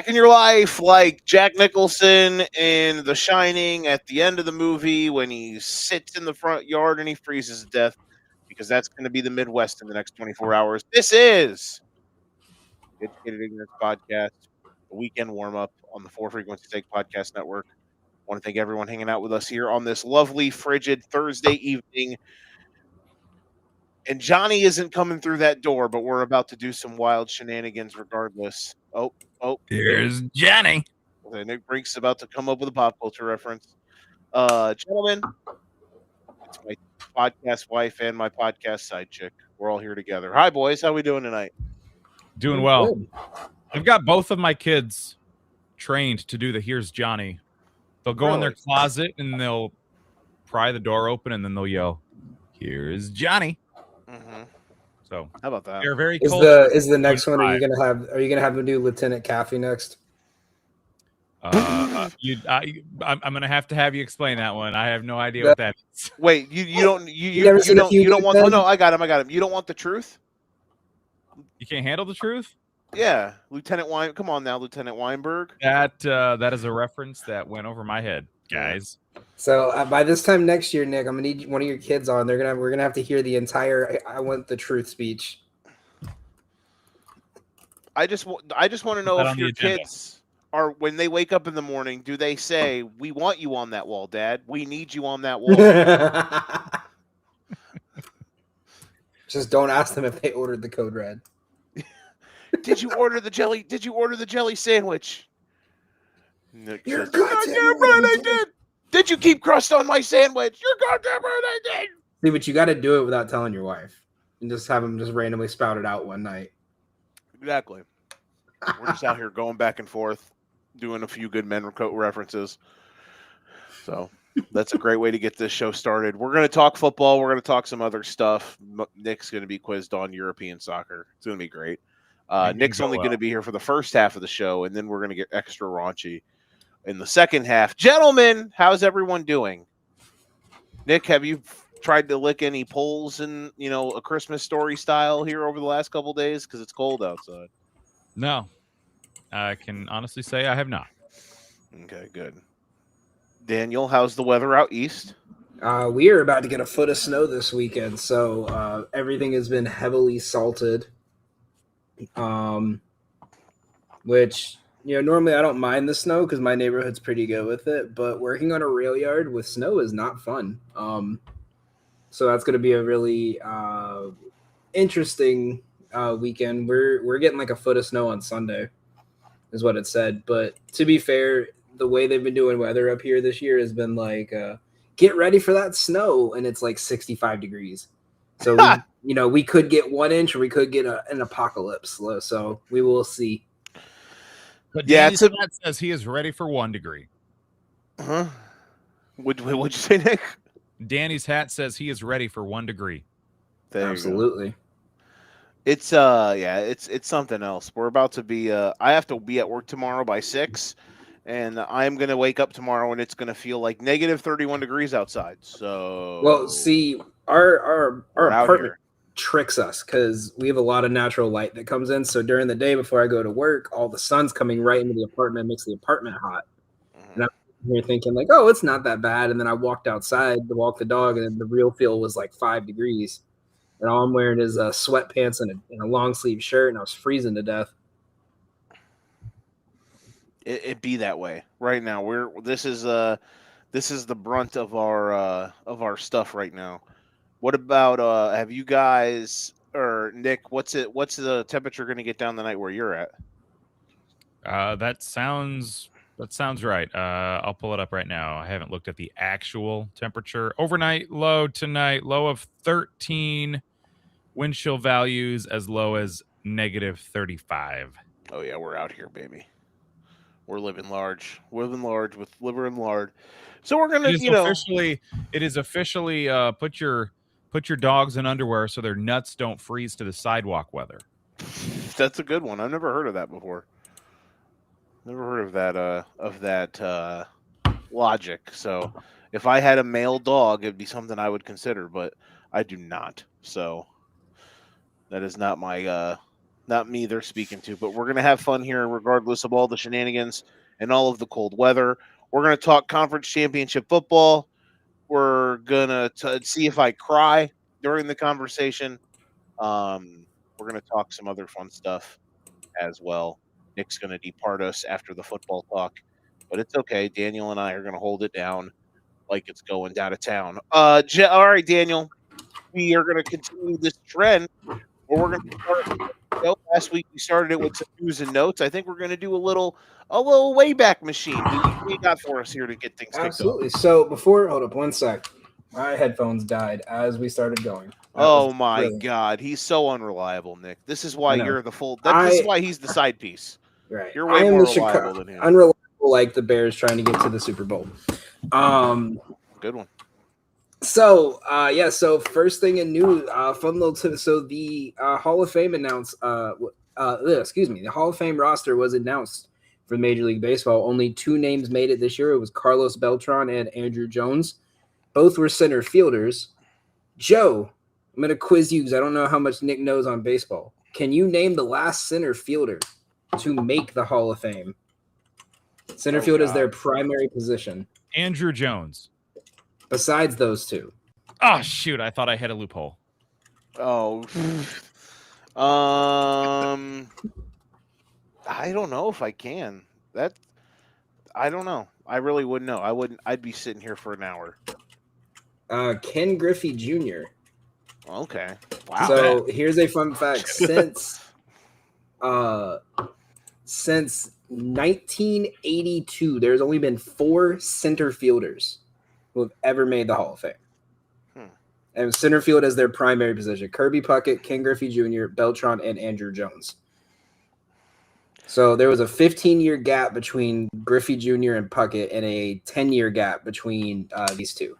back in your life like Jack Nicholson in The Shining at the end of the movie when he sits in the front yard and he freezes to death, because that's going to be the Midwest in the next 24 hours. This is the Educated Ignorance Podcast, the weekend warm-up on the Four Frequency Sake Podcast Network. I want to thank everyone hanging out with us here on this lovely, frigid Thursday evening. And Johnny isn't coming through that door, but we're about to do some wild shenanigans regardless. Oh, Here's Johnny. Nick Brink's about to come up with a pop culture reference. Gentlemen, it's my podcast wife and my podcast side chick. We're all here together. Hi, boys. How we doing tonight? Doing well. I've got both of my kids trained to do the Here's Johnny. They'll go in their closet and they'll pry the door open and then they'll yell, "Here's Johnny." Mm-hmm. So how about that? They're very. Is the next one? Are you gonna have them do Lieutenant Caffey next? I'm gonna have to have you explain that one. I have no idea what that is. Wait, you don't want? Oh no, I got him. You don't want the truth? You can't handle the truth? Yeah, Lieutenant Wein. Come on now, Lieutenant Weinberg. That is a reference that went over my head, guys. So by this time next year, Nick, I'm gonna need one of your kids on. We're gonna have to hear the entire "I want the truth" speech. I just want to know if your kids are, when they wake up in the morning, do they say, "We want you on that wall, Dad. We need you on that wall"? Just don't ask them if they ordered the code red. Did you order the jelly sandwich? Nick You're says, goddamn right I did. Did you keep crust on my sandwich? You're goddamn right I did. See, but you got to do it without telling your wife, and just have them just randomly spout it out one night. Exactly. We're just out here going back and forth, doing a few good men references. So that's a great way to get this show started. We're going to talk football. We're going to talk some other stuff. Nick's going to be quizzed on European soccer. It's going to be great. Nick's only going to be here for the first half of the show, and then we're going to get extra raunchy in the second half. Gentlemen, how's everyone doing? Nick, have you tried to lick any poles in, A Christmas Story style here over the last couple of days? Because it's cold outside. No, I can honestly say I have not. Okay, good. Daniel, how's the weather out east? We are about to get a foot of snow this weekend, so everything has been heavily salted. Which, normally I don't mind the snow because my neighborhood's pretty good with it, but working on a rail yard with snow is not fun. So that's going to be a really interesting weekend. We're getting like a foot of snow on Sunday, is what it said. But to be fair, the way they've been doing weather up here this year has been like, get ready for that snow, and it's like 65 degrees. So we could get 1 inch, or we could get an apocalypse. So we will see. But Danny's hat says he is ready for 1 degree. Huh? What'd you say, Nick? Danny's hat says he is ready for 1 degree. Absolutely. It's it's something else. We're about to be I have to be at work tomorrow by 6, and I'm gonna wake up tomorrow and it's gonna feel like negative 31 degrees outside. So well, see, our apartment tricks us because we have a lot of natural light that comes in. So during the day before I go to work, all the sun's coming right into the apartment, makes the apartment hot. And I'm here thinking like, oh, it's not that bad. And then I walked outside to walk the dog, and then the real feel was like 5 degrees. And all I'm wearing is sweatpants and a long sleeve shirt, and I was freezing to death. It be that way right now. This is the brunt of our stuff right now. What about have you guys, or Nick, what's the temperature going to get down the night where you're at? That sounds right. I'll pull it up right now. I haven't looked at the actual temperature. Overnight low tonight, low of 13. Wind chill values as low as negative 35. Oh yeah, we're out here, baby. We're living large. We're living large with liver and lard. So we're gonna, It is officially put your dogs in underwear so their nuts don't freeze to the sidewalk weather. That's a good one. I've never heard of that before. Never heard of that logic. So if I had a male dog, it'd be something I would consider, but I do not. So that is not my Not me they're speaking to, but we're going to have fun here regardless of all the shenanigans and all of the cold weather. We're going to talk conference championship football. We're going to see if I cry during the conversation. We're going to talk some other fun stuff as well. Nick's going to depart us after the football talk, but it's okay. Daniel and I are going to hold it down like it's going down to town. All right, Daniel, we are going to continue this trend where we're going to start. Last week we started it with some news and notes. I think we're going to do a little Wayback Machine. What do you got for us here to get things kicked off? Absolutely. So hold up one sec. My headphones died as we started going. Oh my God, he's so unreliable, Nick. This is why you're the full. This is why he's the side piece. Right. You're way more reliable than him. Unreliable, like the Bears trying to get to the Super Bowl. Good one. So, so first thing in news, fun little tip. So the Hall of Fame announced, the Hall of Fame roster was announced for Major League Baseball. Only 2 names made it this year. It was Carlos Beltran and Andrew Jones. Both were center fielders. Joe, I'm going to quiz you because I don't know how much Nick knows on baseball. Can you name the last center fielder to make the Hall of Fame? Center field is their primary position. Andrew Jones. Besides those 2. Oh, shoot. I thought I had a loophole. Oh. I don't know if I can. I don't know. I really wouldn't know. I'd be sitting here for an hour. Ken Griffey Jr. Okay. Wow. So here's a fun fact. Since 1982, there's only been 4 center fielders who have ever made the Hall of Fame. And center field as their primary position. Kirby Puckett, Ken Griffey Jr., Beltran, and Andrew Jones. So there was a 15-year gap between Griffey Jr. and Puckett and a 10-year gap between these 2.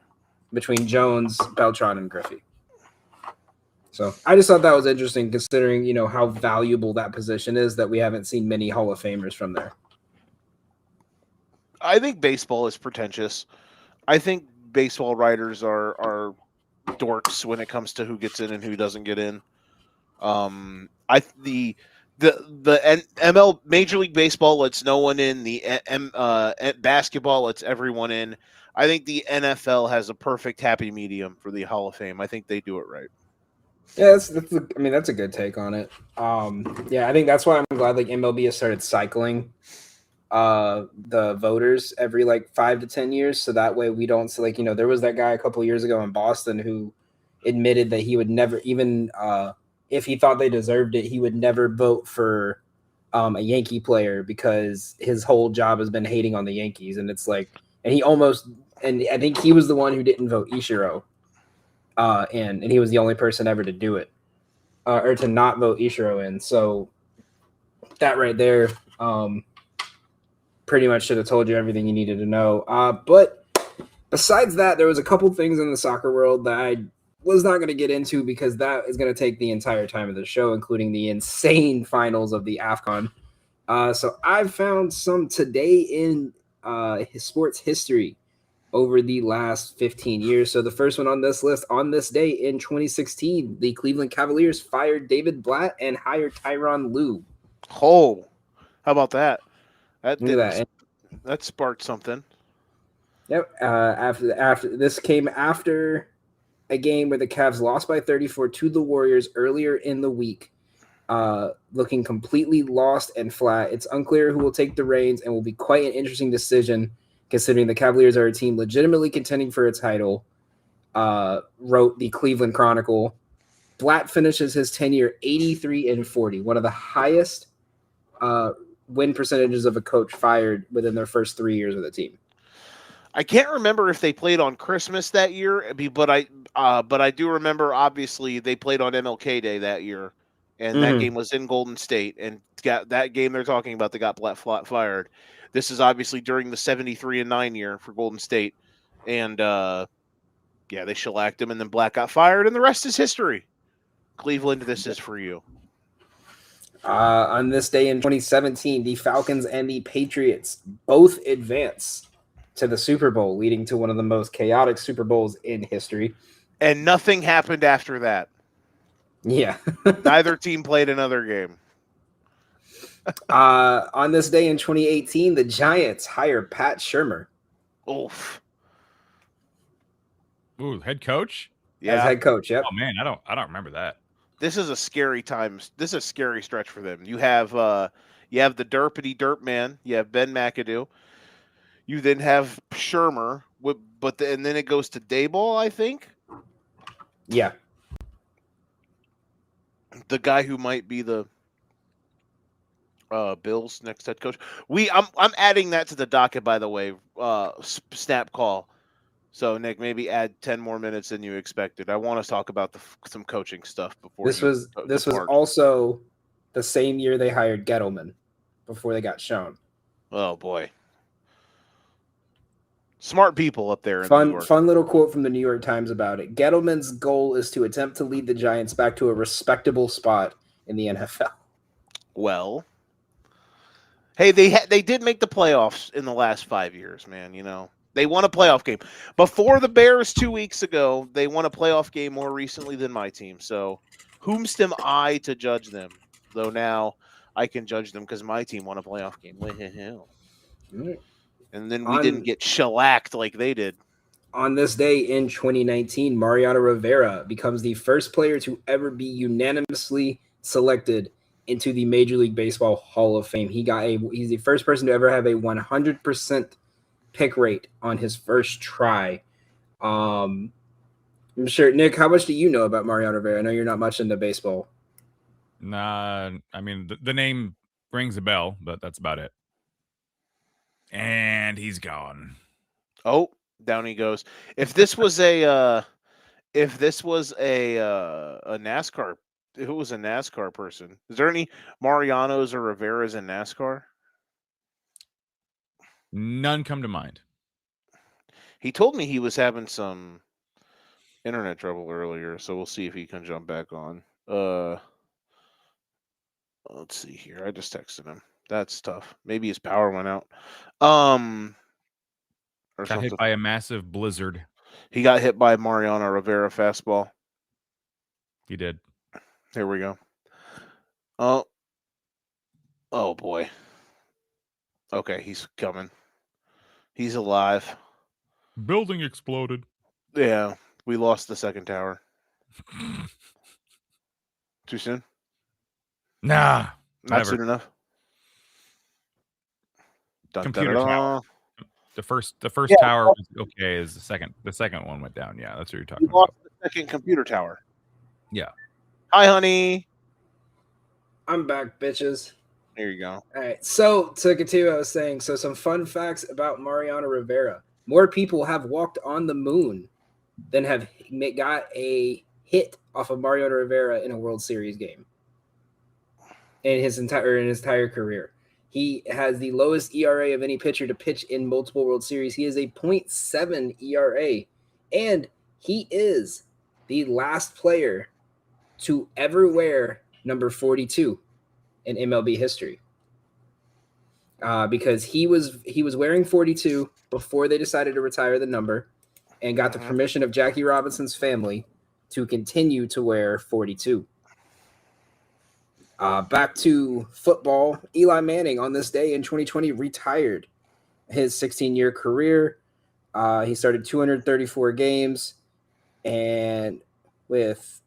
Between Jones, Beltran, and Griffey. So I just thought that was interesting considering, how valuable that position is that we haven't seen many Hall of Famers from there. I think baseball is pretentious. I think baseball writers are dorks when it comes to who gets in and who doesn't get in. The ML Major League Baseball lets no one in. The basketball lets everyone in. I think the NFL has a perfect happy medium for the Hall of Fame. I think they do it right. Yeah, that's a good take on it. I think that's why I'm glad MLB has started cycling the voters every 5 to 10 years, so that way we don't there was that guy a couple years ago in Boston who admitted that he would never, even if he thought they deserved it, he would never vote for a Yankee player because his whole job has been hating on the Yankees, and it's and I think he was the one who didn't vote Ichiro. And he was the only person ever to do it, or to not vote Ichiro in. So that right there pretty much should have told you everything you needed to know. But besides that, there was a couple things in the soccer world that I was not going to get into because that is going to take the entire time of the show, including the insane finals of the AFCON. So I've found some today in sports history over the last 15 years. So the first one on this list, on this day in 2016, the Cleveland Cavaliers fired David Blatt and hired Tyronn Lue. Oh, how about that? That sparked something. Yep. After this came after a game where the Cavs lost by 34 to the Warriors earlier in the week, looking completely lost and flat. It's unclear who will take the reins and will be quite an interesting decision considering the Cavaliers are a team legitimately contending for a title, wrote the Cleveland Chronicle. Blatt finishes his tenure 83-40, one of the highest win percentages of a coach fired within their first 3 years of the team. I can't remember if they played on Christmas that year, but I do remember obviously they played on MLK Day that year, and that game was in Golden State, and that game they're talking about, they got Blatt fired. This is obviously during the 73-9 year for Golden State, and they shellacked him, and then Blatt got fired, and the rest is history. Cleveland, this is for you. On this day in 2017, the Falcons and the Patriots both advance to the Super Bowl, leading to one of the most chaotic Super Bowls in history. And nothing happened after that. Yeah. Neither team played another game. On this day in 2018, the Giants hire Pat Shurmur Oof. Ooh, head coach? as head coach. Yep. Oh man, I don't remember that. This is a scary time. This is a scary stretch for them. You have the derpity derp man. You have Ben McAdoo. You then have Shermer, and then it goes to Dayball, I think. Yeah. The guy who might be the Bills' next head coach. I'm adding that to the docket, by the way. Snap call. So Nick, maybe add 10 more minutes than you expected. I want to talk about some coaching stuff before. This was also the same year they hired Gettleman before they got shown. Oh boy. Smart people up there in New York. Fun little quote from the New York Times about it. Gettleman's goal is to attempt to lead the Giants back to a respectable spot in the NFL. Well, hey, they did make the playoffs in the last 5 years, man. You know, they won a playoff game before the Bears 2 weeks ago. They won a playoff game more recently than my team. So, whomst am I to judge them? Though now I can judge them because my team won a playoff game. And then we didn't get shellacked like they did. On this day in 2019, Mariano Rivera becomes the first player to ever be unanimously selected into the Major League Baseball Hall of Fame. He's the first person to ever have a 100% pick rate on his first try. I'm sure, Nick, how much do you know about Mariano Rivera? I know you're not much into baseball. Nah, I mean, the name rings a bell, but that's about it. And he's gone. Oh, down he goes. If this was a NASCAR, if it was a NASCAR person, is there any Marianos or Riveras in NASCAR? None come to mind. He told me he was having some internet trouble earlier, so we'll see if he can jump back on. Let's see here. I just texted him. That's tough. Maybe his power went out. Got hit by a massive blizzard. He got hit by Mariano Rivera fastball. He did. Here we go. Oh boy. Okay, he's coming. He's alive. Building exploded. Yeah, we lost the second tower. Too soon? Nah, not soon enough. Computer tower. The first tower was okay. Is the second one went down? Yeah, that's what you're talking about. The second computer tower. Yeah. Hi, honey. I'm back, bitches. There you go. All right. So to continue, I was saying, so some fun facts about Mariano Rivera. More people have walked on the moon than have got a hit off of Mariano Rivera in a World Series game in his entire career. He has the lowest ERA of any pitcher to pitch in multiple World Series. He is a 0.7 ERA, and he is the last player to ever wear number 42 in MLB history. Because he was wearing 42 before they decided to retire the number, and got the permission of Jackie Robinson's family to continue to wear 42. Back to football, Eli Manning on this day in 2020 retired his 16-year career. He started 234 games and with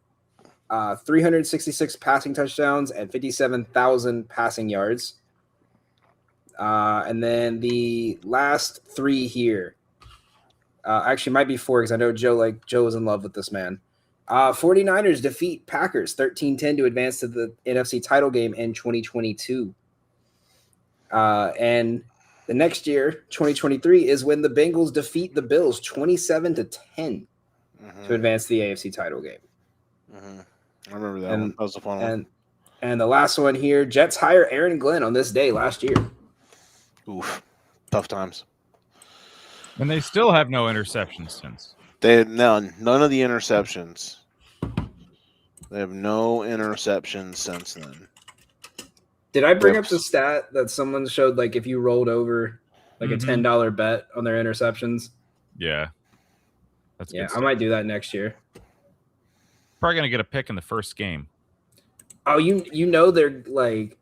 366 passing touchdowns and 57,000 passing yards. And then the last three here, actually might be four because I know Joe was in love with this man. 49ers defeat Packers 13-10 to advance to the NFC title game in 2022. And the next year, 2023, is when the Bengals defeat the Bills 27-10 to advance to the AFC title game. I remember that one. That was a fun one. And the last one here, Jets hire Aaron Glenn on this day last year. Oof. Tough times. And they still have no interceptions since. They have none of the interceptions. They have no interceptions since then. Did I bring up the stat that someone showed, like if you rolled over like a $10 bet on their interceptions? Yeah. That's good stuff. I might do that next year. Probably gonna get a pick in the first game. Oh, you know they're like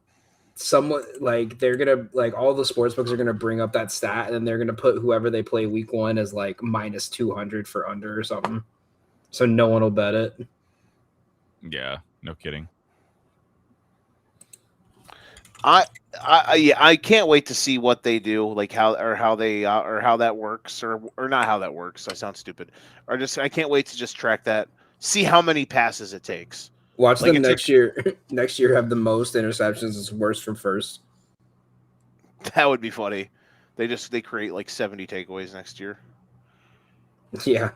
someone like they're gonna like all the sports books are gonna bring up that stat, and then they're gonna put whoever they play week 1 as like minus 200 for under or something, so no one will bet it. Yeah, no kidding. I can't wait to see what they do, like how that works, or not how that works. I sound stupid. Or just I can't wait to just track that, see how many passes it takes. Watch Like them next year. Next year have the most interceptions. It's worse from first. That would be funny. They create like 70 takeaways next year. Yeah.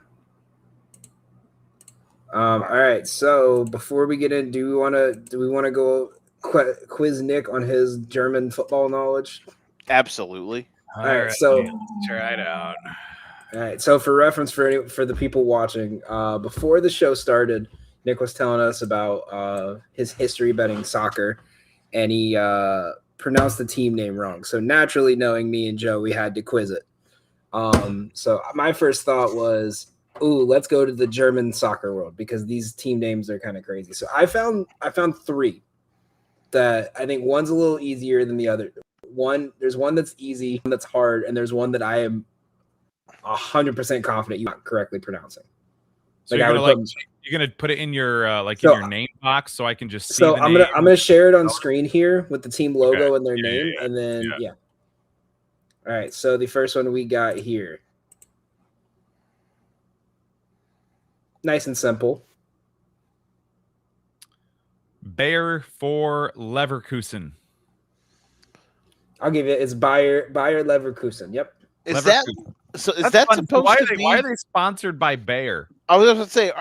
All right. So before we get in, do we want to go quiz Nick on his German football knowledge? Absolutely. All right. So let's try it out. All right. So for reference for the people watching, before the show started, Nick was telling us about his history betting soccer, and he pronounced the team name wrong. So naturally, knowing me and Joe, we had to quiz it. So my first thought was, ooh, let's go to the German soccer world because these team names are kind of crazy. So I found 3 that I think one's a little easier than the other. There's one that's easy, one that's hard, and there's one that I am 100% confident you're not correctly pronouncing. So like you're gonna put it in your in your name box so I can just see. So I'm gonna share it on screen here with the team logo and their name, and then yeah. All right. So the first one we got here, nice and simple. Bayer for Leverkusen. I'll give it. It's Bayer Leverkusen. Yep. Is Leverkusen. That that fun. supposed to be? Why are they sponsored by Bayer? I was going to say.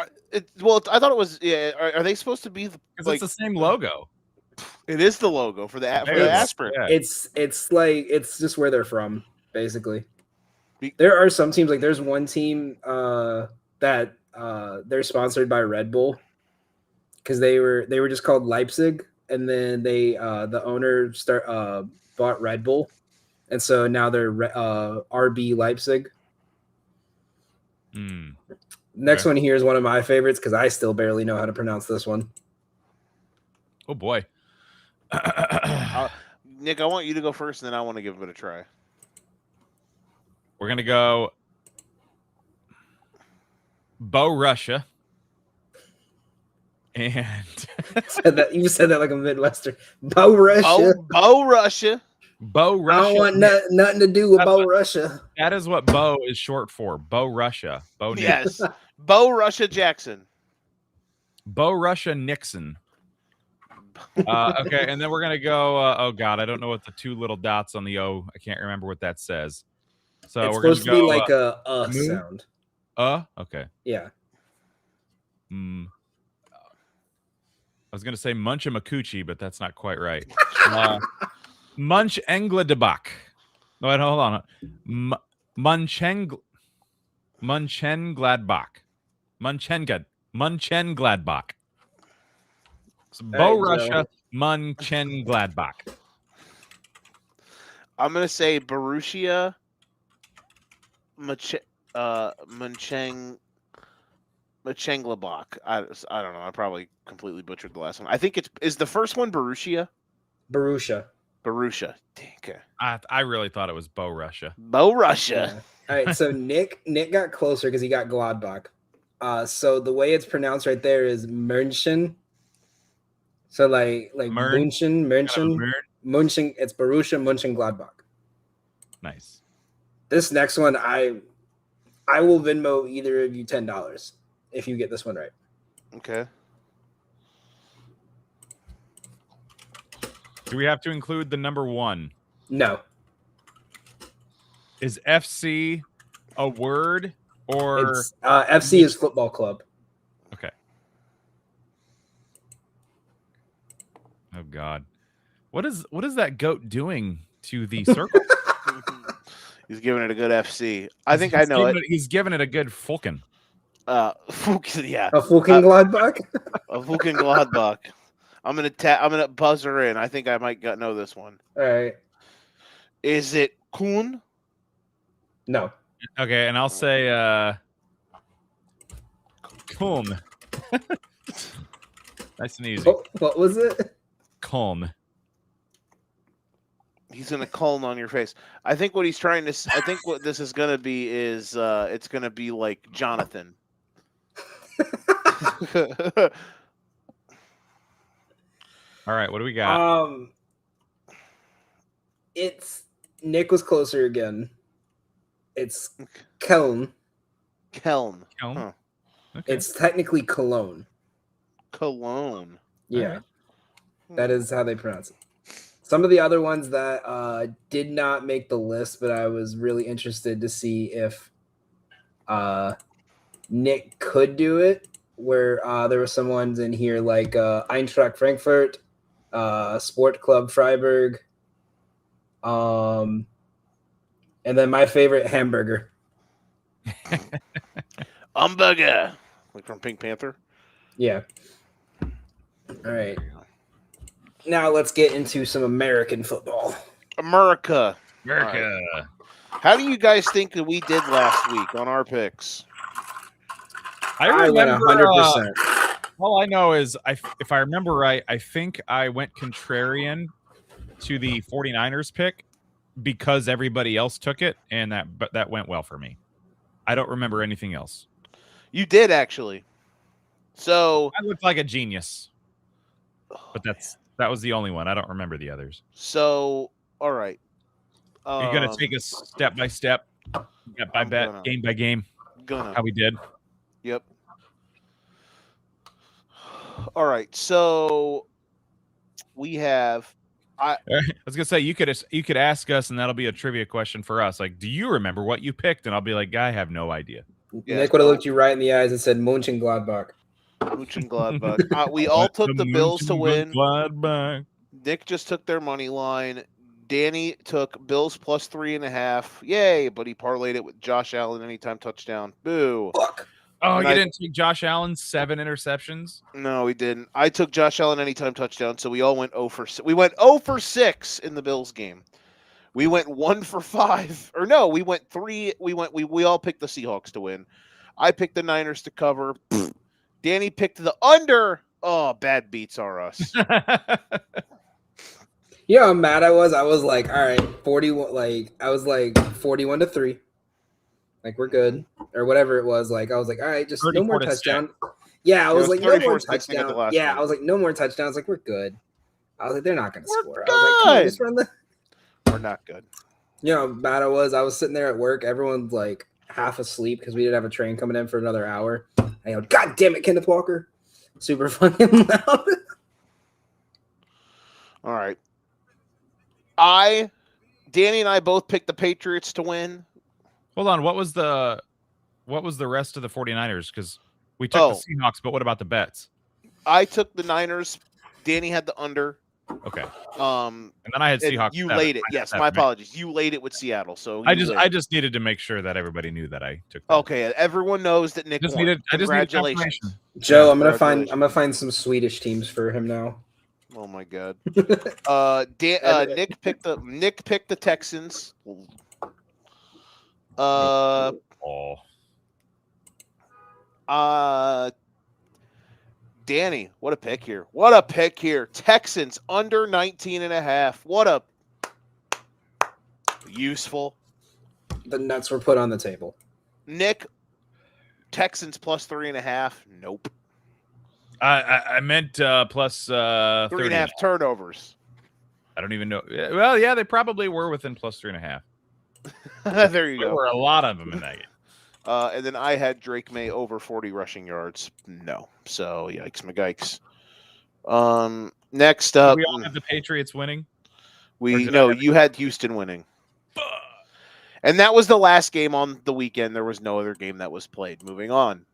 Well, I thought it was. Yeah, are they supposed to be? Because it's the same logo. It is the logo for the aspirin. Yeah. It's like it's just where they're from, basically. There are some teams, like there's one team that they're sponsored by Red Bull because they were just called Leipzig, and then they the owner bought Red Bull, and so now they're RB Leipzig. Next one here is one of my favorites because I still barely know how to pronounce this one. Oh boy. Nick, I want you to go first, and then I want to give it a try. We're going to go Bo Russia. And you said that like a Midwestern. Bo Russia. Bo Russia. Bo Russia. I don't want nothing to do with Bo Russia. That is what Bo is short for. Bo Russia. Bo Yes. Bo Russia Jackson. Bo Russia Nixon. Okay, and then we're gonna go. Oh God, I don't know what the 2 little dots on the O. I can't remember what that says. So it's we're gonna supposed to be like a sound. Okay. Yeah. I was gonna say Munchamakuchi, but that's not quite right. Munch Engladebach. No, wait, hold on. Munchengladbach. Munchengladbach. So Bo Russia, Munchengladbach. I'm gonna say Borussia Mönchengladbach. I don't know. I probably completely butchered the last one. I think is the first one Borussia. Borussia. Okay. I really thought it was Bo Russia. Bo Russia. Yeah. All right. So Nick got closer because he got Gladbach. So the way it's pronounced right there is München. So like München. It's Borussia Mönchengladbach. Nice. This next one, I will Venmo either of you $10 if you get this one right. Okay. Do we have to include the number 1? No. Is FC a word or FC is football club? Okay. Oh God, what is that goat doing to the circle? He's giving it a good FC. I think I know it. He's giving it a good Fulken. Yeah. A Fulken-Gladbach? A Fulken-Gladbach. I'm gonna buzz her in. I think I might know this one. All right. Is it Kuhn? No. Okay, and I'll say Kulm. Nice and easy. What was it? Kulm. He's gonna cone on your face. I think what he's trying to. I think what this is gonna be is it's gonna be like Jonathan. All right, what do we got? It's Nick was closer again. It's Keln. Keln. Huh. Okay. It's technically Cologne. Cologne. Yeah. Right. That is how they pronounce it. Some of the other ones that did not make the list, but I was really interested to see if Nick could do it, where there were some ones in here like Eintracht Frankfurt, Sport Club Freiburg, and then my favorite, Hamburger. Hamburger. Like from Pink Panther? Yeah. All right. Now let's get into some American football. America. America. Right. How do you guys think that we did last week on our picks? I remember 100%. All I know is, if I remember right, I think I went contrarian to the 49ers pick because everybody else took it, and that went well for me. I don't remember anything else. You did, actually. So I looked like a genius. But that was the only one. I don't remember the others. So, all right. You're going to take us step by step, bet by bet, game by game, how we did? Yep. All right. So, we have... I was going to say, you could ask us, and that'll be a trivia question for us. Like, do you remember what you picked? And I'll be like, I have no idea. Yeah, Nick would have looked you right in the eyes and said Mönchengladbach. Mönchengladbach. We all took the Bills to win. Gladbach. Nick just took their money line. Danny took Bills plus 3.5. Yay! But he parlayed it with Josh Allen anytime touchdown. Boo! Fuck. Oh, you didn't take Josh Allen's 7 interceptions? No, we didn't. I took Josh Allen anytime touchdown, so we all went 0 for 6. We went 0 for 6 in the Bills game. We went 1 for 5. Or no, we went 3. We all picked the Seahawks to win. I picked the Niners to cover. Danny picked the under. Oh, bad beats are us. You know how mad I was? I was like, all right, 41. Like, I was like 41-3. Like, we're good. Or whatever it was. Like, I was like, all right, just no more touchdown. Yeah, I was like, no more touchdown. Yeah, I was like, no more touchdowns. Like, we're good. I was like, they're not going to score. Good. I was like, come on, just run the. We're not good. You know how bad I was? I was sitting there at work. Everyone's like half asleep because we didn't have a train coming in for another hour. I yelled, God damn it, Kenneth Walker. Super fucking loud. All right. Danny and I both picked the Patriots to win. Hold on. What was the rest of the 49ers? Because we took the Seahawks, but what about the bets? I took the Niners. Danny had the under. Okay. And then I had Seahawks. You laid it. Yes, my apologies. You laid it with Seattle. So I just needed to make sure that everybody knew that I took that. Okay, everyone knows that Nick won. Congratulations. Joe, I'm gonna find some Swedish teams for him now. Oh my god. Nick picked the Texans. Danny, what a pick here. What a pick here. Texans under 19.5. What a useful. The nuts were put on the table. Nick, Texans plus 3.5. Nope. I meant plus 3.5 turnovers. I don't even know. Well, yeah, they probably were within plus 3.5. There you go. There were a lot of them in that game. And then I had Drake May over 40 rushing yards. No. So, yikes, McGikes. Next up. We all had the Patriots winning? You had Houston winning. And that was the last game on the weekend. There was no other game that was played. Moving on.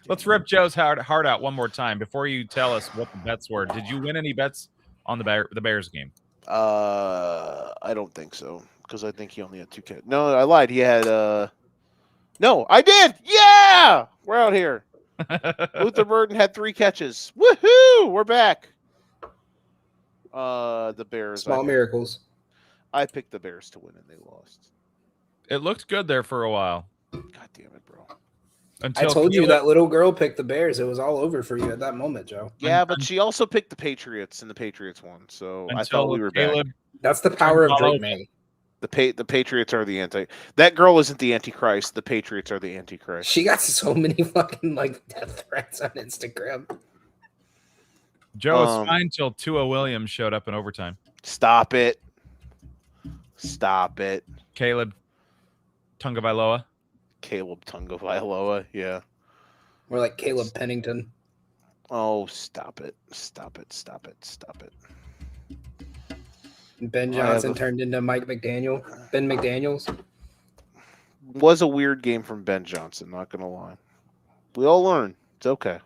Let's rip Joe's heart out one more time before you tell us what the bets were. Did you win any bets on the Bears game? I don't think so. Because I think he only had 2 catches. No, I lied. He had No, I did. Yeah! We're out here. Luther Burden had 3 catches. Woohoo! We're back. The Bears. Small miracles. I picked the Bears to win and they lost. It looked good there for a while. God damn it, bro. Until I told you Caleb- that little girl picked the Bears. It was all over for you at that moment, Joe. Yeah, but she also picked the Patriots, and the Patriots won. So I thought we were Caleb, back. That's the power of all Drake over. May. The Patriots are the anti. That girl isn't the Antichrist. The Patriots are the Antichrist. She got so many fucking death threats on Instagram. Joe was fine till Tua Williams showed up in overtime. Stop it. Stop it. Caleb Tagovailoa. Caleb Tagovailoa. Yeah. More like Caleb Pennington. Oh, stop it. Stop it. Stop it. Stop it. Ben Johnson turned into Mike McDaniel. Ben McDaniels. Was a weird game from Ben Johnson, not going to lie. We all learn. It's okay.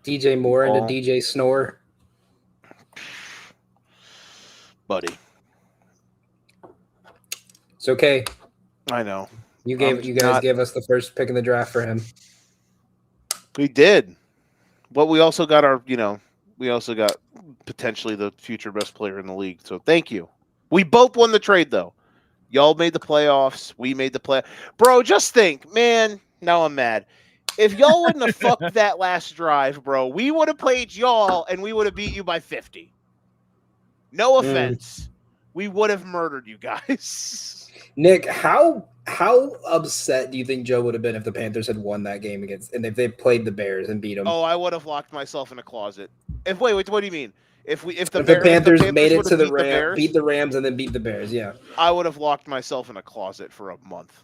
DJ Moore into DJ Snore. Buddy. It's okay. I know. You guys gave us the first pick in the draft for him. We did. But we also got potentially the future best player in the league. So thank you. We both won the trade, though. Y'all made the playoffs. We made the play. Bro, just think, man. Now I'm mad. If y'all wouldn't have fucked that last drive, bro, we would have played y'all and we would have beat you by 50. No offense. We would have murdered you guys. Nick, how upset do you think Joe would have been if the Panthers had won that game and if they played the Bears and beat them? Oh, I would have locked myself in a closet. Wait, what do you mean? If the Panthers made it to the Rams, beat the Rams, and then beat the Bears, yeah, I would have locked myself in a closet for a month.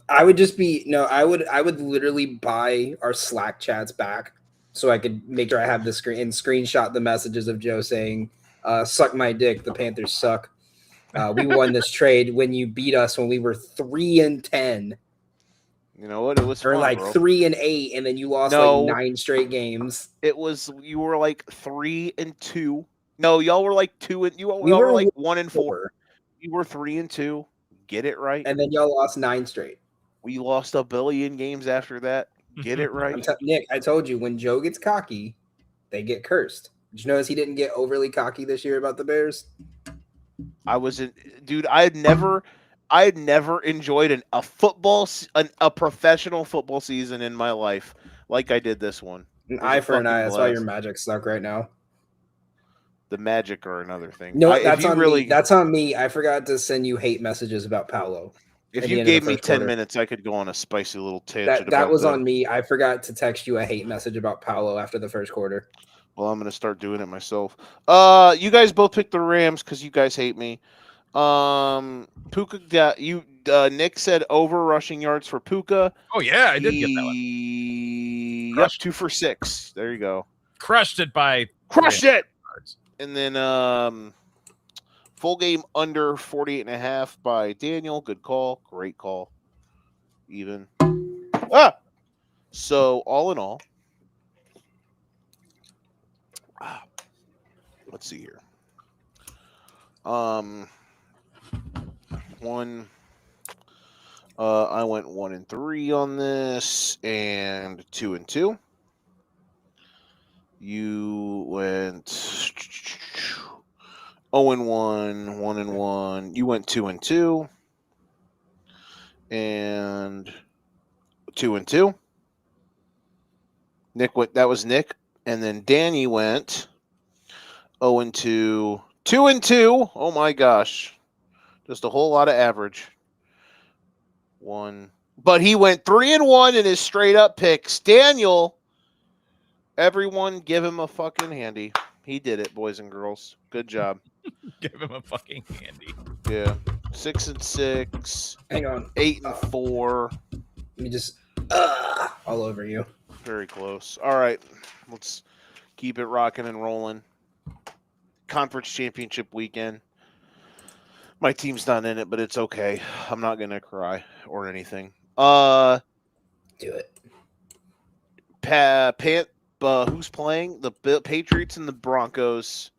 I would literally buy our Slack chats back so I could make sure I have the screen and screenshot the messages of Joe saying, "Suck my dick, the Panthers suck. We won this trade when you beat us when we were 3-10." You know what? It was or fun, 3-8, and then you lost 9 straight games. You were 3-2. No, y'all were 2 and y'all were 1-4. You were 3-2. Get it right. And then y'all lost 9 straight. We lost a billion games after that. Get it right. Nick, I told you, when Joe gets cocky, they get cursed. Did you notice he didn't get overly cocky this year about the Bears? Dude, I had never enjoyed a professional football season in my life like I did this one. An eye for an eye. That's why your Magic suck right now. The Magic are another thing. No, that's on me. That's on me. I forgot to send you hate messages about Paolo. If you gave me 10 minutes, I could go on a spicy little tangent. That was on me. I forgot to text you a hate message about Paolo after the first quarter. Well, I'm going to start doing it myself. You guys both picked the Rams because you guys hate me. Puka got you. Nick said over rushing yards for Puka. Oh yeah, I did get that one. Yep, 2 for 6. There you go. Crushed it. And then full game under 48.5 by Daniel. Good call. Great call. Even. So all in all, let's see here. I went 1-3 on this, and 2-2. You went 0-1, 1-1. You went 2-2, and 2-2. That was Nick, and then Danny went 0-2, 2-2. Oh my gosh, just a whole lot of average. But he went 3-1 in his straight up picks. Daniel, everyone give him a fucking handy. He did it, boys and girls. Good job. Give him a fucking handy. Yeah. 6-6. Hang on. 8-4. Let me just all over you. Very close. All right. Let's keep it rocking and rolling. Conference championship weekend. My team's not in it, but it's okay. I'm not gonna cry or anything. Do it. Who's playing? The Patriots and the Broncos.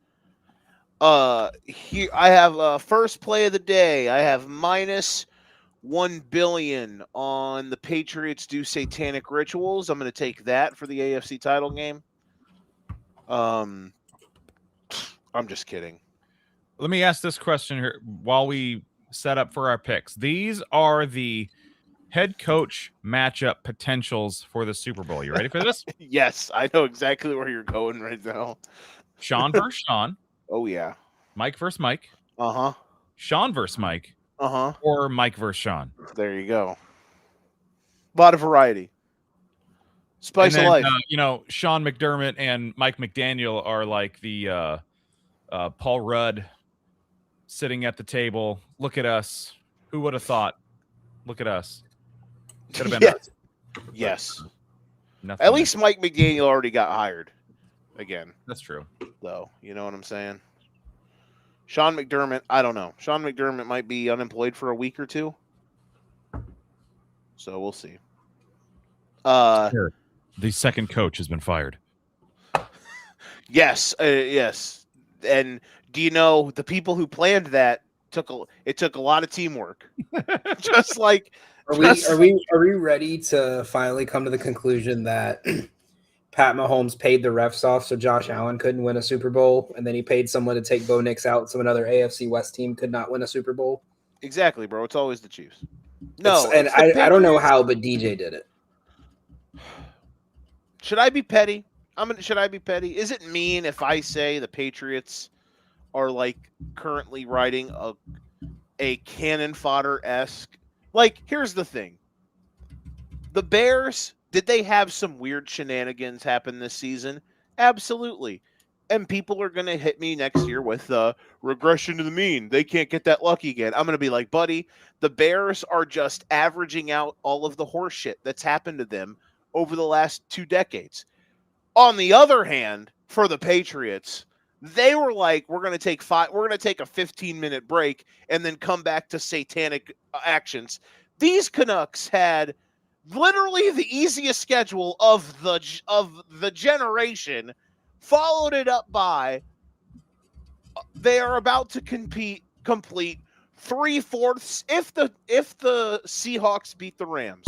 Here I have first play of the day. I have -1 billion on the Patriots do satanic rituals. I'm gonna take that for the AFC title game. I'm just kidding. Let me ask this question here while we set up for our picks. These are the head coach matchup potentials for the Super Bowl. You ready for this? Yes, I know exactly where you're going right now. Sean versus Sean. Oh yeah. Mike versus Mike. Uh-huh. Sean versus Mike. Uh-huh. Or Mike versus Sean. There you go. A lot of variety. Spice And then, of life. Sean McDermott and Mike McDaniel are like the Paul Rudd sitting at the table. Look at us. Who would have thought? Look at us. Could have been us. Yes. Nothing At least Mike McDaniel already got hired again. That's true. Though, you know what I'm saying? Sean McDermott, I don't know. Sean McDermott might be unemployed for a week or two. So we'll see. Sure. The second coach has been fired. Yes, yes. And do you know the people who planned that took a lot of teamwork. Just like Are we ready to finally come to the conclusion that Pat Mahomes paid the refs off so Josh Allen couldn't win a Super Bowl, and then he paid someone to take Bo Nix out so another AFC West team could not win a Super Bowl? Exactly, bro. It's always the Chiefs. No, and I don't know how, but DJ did it. Should I be petty? Should I be petty? Is it mean if I say the Patriots are like currently riding a cannon fodder-esque? Like, here's the thing. The Bears, did they have some weird shenanigans happen this season? Absolutely. And people are going to hit me next year with regression to the mean. They can't get that lucky again. I'm going to be like, buddy, the Bears are just averaging out all of the horse shit that's happened to them over the last 2 decades. On the other hand, for the Patriots, they were like, we're going to take a 15-minute break and then come back to satanic actions. These Canucks had literally the easiest schedule of the generation, followed it up by they are about to complete 3/4 if the Seahawks beat the Rams.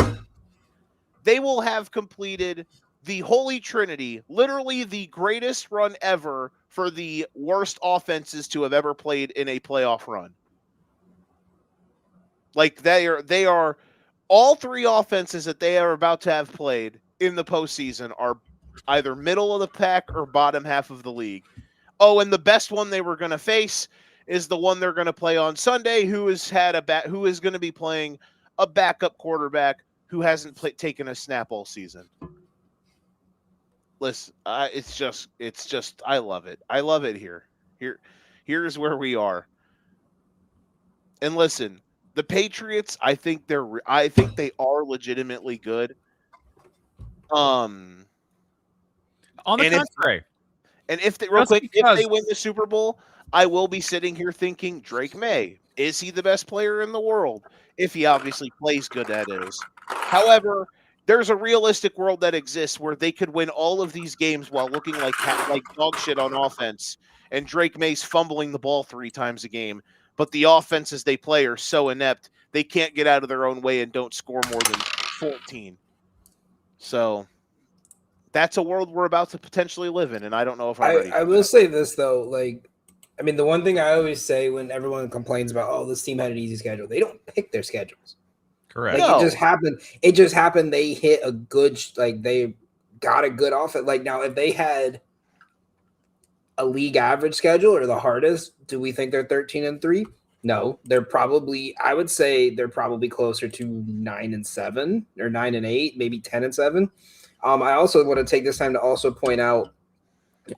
They will have completed the Holy Trinity, literally the greatest run ever for the worst offenses to have ever played in a playoff run. Like they are all 3 offenses that they are about to have played in the postseason are either middle of the pack or bottom half of the league. Oh, and the best one they were going to face is the one they're going to play on Sunday, who is going to be playing a backup quarterback who hasn't taken a snap all season. Listen, it's just I love it. I love it here. Here's where we are. And listen, the Patriots, I think they are legitimately good. On the contrary. If they win the Super Bowl, I will be sitting here thinking, Drake May, is he the best player in the world? If he obviously plays good, that is. However, there's a realistic world that exists where they could win all of these games while looking like dog shit on offense, and Drake May's fumbling the ball 3 times a game. But the offenses they play are so inept, they can't get out of their own way and don't score more than 14. So that's a world we're about to potentially live in, and I don't know if I'm ready. I will say this, though. Like, I mean, the one thing I always say when everyone complains about, oh, this team had an easy schedule, they don't pick their schedules. Correct. Like, it just happened. They hit a good, they got a good offense. Like, now, if they had a league average schedule or the hardest, do we think they're 13-3? No, I would say they're probably closer to 9-7 or 9-8, maybe 10-7. I also want to take this time to also point out,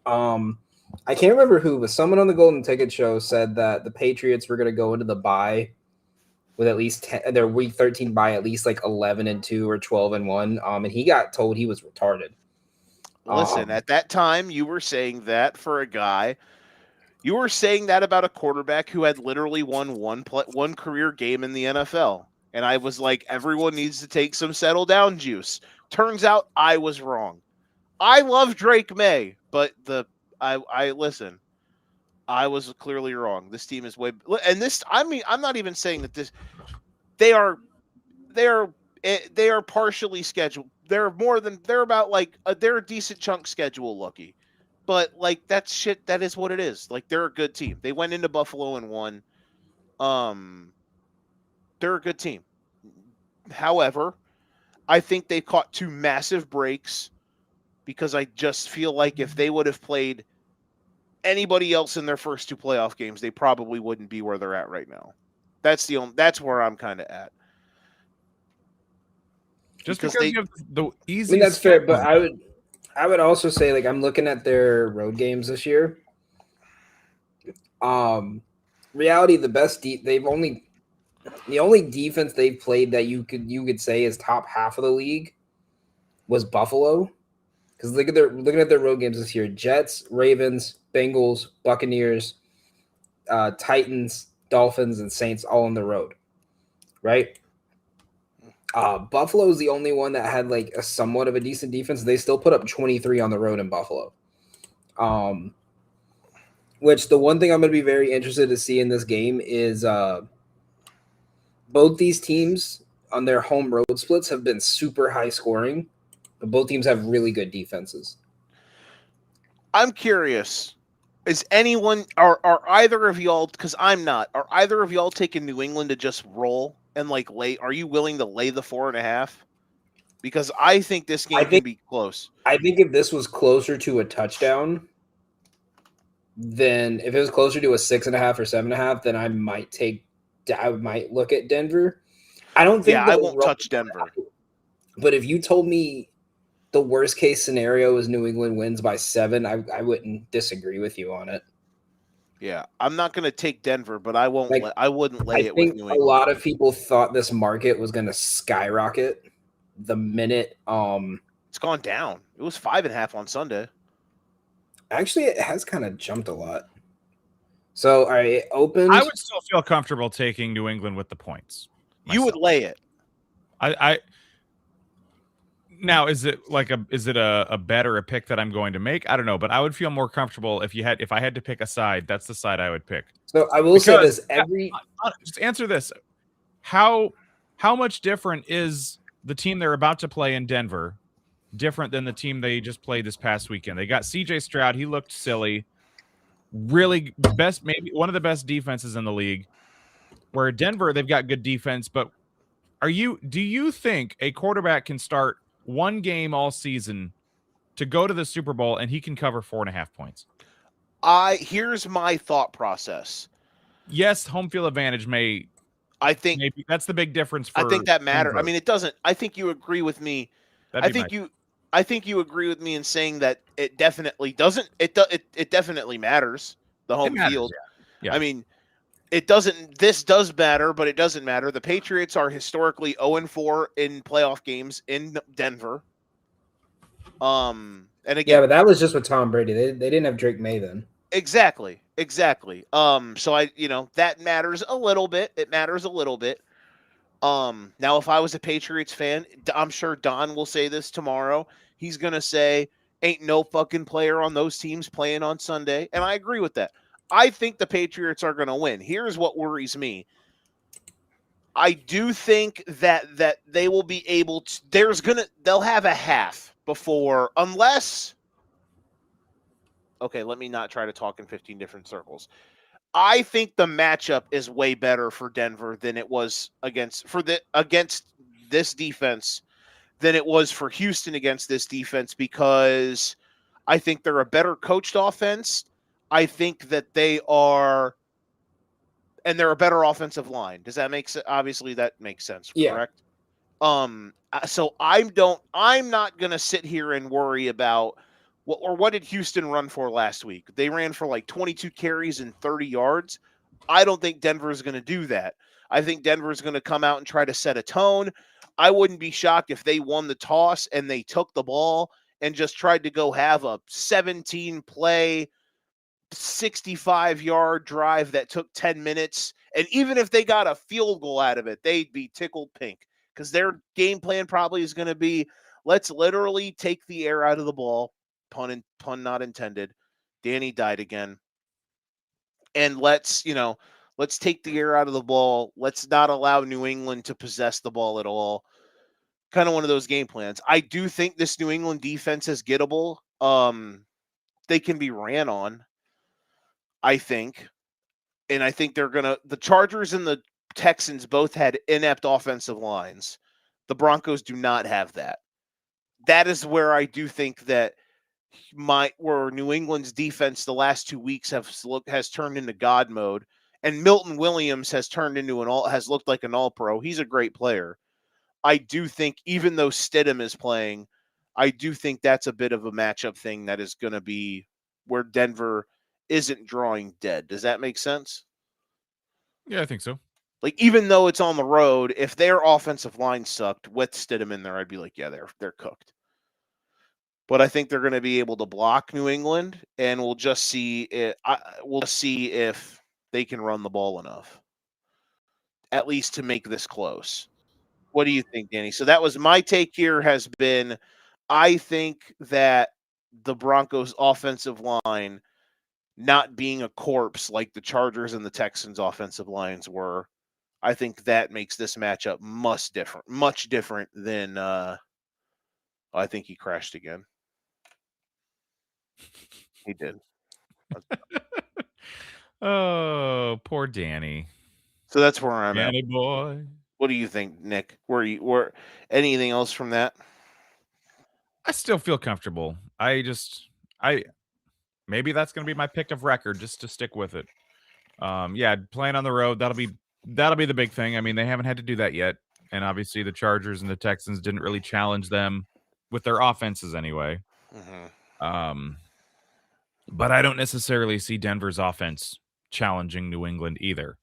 I can't remember who, but someone on the Golden Ticket Show said that the Patriots were going to go into the bye with at least their Week 13 bye at least like 11-2 or 12-1. And he got told he was retarded. Listen, at that time, you were saying that for a guy. You were saying that about a quarterback who had literally won one career game in the NFL. And I was like, everyone needs to take some settle down juice. Turns out I was wrong. I love Drake May, but I listen. I was clearly wrong. This team is I'm not even saying that this. They are partially scheduled. They're about they're a decent chunk schedule lucky, but like that's shit. That is what it is. Like they're a good team. They went into Buffalo and won. They're a good team. However, I think they caught 2 massive breaks because I just feel like if they would have played anybody else in their first 2 playoff games, they probably wouldn't be where they're at right now. That's where I'm kind of at. Just because you have the easy. I mean, that's fair, but I would also say, like, I'm looking at their road games this year. Reality, the only defense they've played that you could say is top half of the league was Buffalo. Because looking at their road games this year: Jets, Ravens, Bengals, Buccaneers, Titans, Dolphins, and Saints all on the road, right? Buffalo is the only one that had like a somewhat of a decent defense. They still put up 23 on the road in Buffalo. Which the one thing I'm going to be very interested to see in this game is both these teams on their home road splits have been super high scoring, but both teams have really good defenses. I'm curious. Is anyone are either of y'all, because I'm not, are either of y'all taking New England to just roll and like lay? Are you willing to lay the 4.5? Because I think this game can be close. I think if this was closer to a touchdown, then if it was closer to a 6.5 or 7.5, then I might look at Denver. I don't think I won't touch Denver. But if you told me the worst case scenario is New England wins by 7, I wouldn't disagree with you on it. Yeah, I'm not going to take Denver, but I won't. I wouldn't lay it with New England. A lot of people thought this market was going to skyrocket the minute. It's gone down. It was 5.5 on Sunday. Actually, it has kind of jumped a lot. So, all right, it opened. I would still feel comfortable taking New England with the points. Myself. You would lay it. Now, is it a bet or a pick that I'm going to make? I don't know, but I would feel more comfortable if I had to pick a side. That's the side I would pick. So I will say this: just answer this. How much different is the team they're about to play in Denver different than the team they just played this past weekend? They got CJ Stroud. He looked silly. Really maybe one of the best defenses in the league. Where Denver, they've got good defense, but do you think a quarterback can start one game all season to go to the Super Bowl and he can cover 4.5 points? Here's my thought process. Yes, home field advantage maybe that's the big difference for I think that matters. I mean, it doesn't. I think you agree with me. I think you agree with me in saying that it definitely doesn't. It definitely matters. The home field. Yeah. I mean, it doesn't. This does matter, but it doesn't matter. The Patriots are historically 0-4 in playoff games in Denver. And again, but that was just with Tom Brady. They didn't have Drake May then. Exactly. So that matters a little bit. It matters a little bit. Now if I was a Patriots fan, I'm sure Don will say this tomorrow. He's going to say, ain't no fucking player on those teams playing on Sunday. And I agree with that. I think the Patriots are going to win. Here's what worries me. I do think that they will be able to, they'll have a half before, unless, okay, let me not try to talk in 15 different circles. I think the matchup is way better for Denver than it was against this defense than it was for Houston against this defense, because I think they're a better coached offense. I think that they're a better offensive line. Does that make sense? Obviously that makes sense, correct? So I'm not going to sit here and worry about what did Houston run for last week? They ran for like 22 carries and 30 yards. I don't think Denver is going to do that. I think Denver is going to come out and try to set a tone. I wouldn't be shocked if they won the toss and they took the ball and just tried to go have a 17-play, 65-yard drive that took 10 minutes. And even if they got a field goal out of it, they'd be tickled pink, because their game plan probably is going to be, let's literally take the air out of the ball. Pun not intended. Danny died again. And let's take the air out of the ball. Let's not allow New England to possess the ball at all. Kind of one of those game plans. I do think this New England defense is gettable. They can be ran on, I think. And I think the Chargers and the Texans both had inept offensive lines. The Broncos do not have that. That is where I do think that where New England's defense the last 2 weeks has turned into God mode, and Milton Williams has turned into has looked like an all-pro. He's a great player. I do think, even though Stidham is playing, I do think that's a bit of a matchup thing that is going to be where Denver isn't drawing dead. Does that make sense? Yeah, I think so. Like, even though it's on the road, if their offensive line sucked with Stidham in there, I'd be like, yeah, they're cooked. But I think they're going to be able to block New England, and we'll just see we'll see if they can run the ball enough, at least to make this close. What do you think, Danny? So that was my take here. Has been, I think that the Broncos' offensive line not being a corpse like the Chargers and the Texans' offensive lines were, I think that makes this matchup much different than. I think he crashed again. He did. Oh, poor Danny. So that's where I'm Danny boy. What do you think, Nick? Where anything else from that? I still feel comfortable. Maybe that's going to be my pick of record, just to stick with it. Yeah, playing on the road, that'll be the big thing. I mean, they haven't had to do that yet, and obviously the Chargers and the Texans didn't really challenge them with their offenses anyway. Mm-hmm. But I don't necessarily see Denver's offense challenging New England either.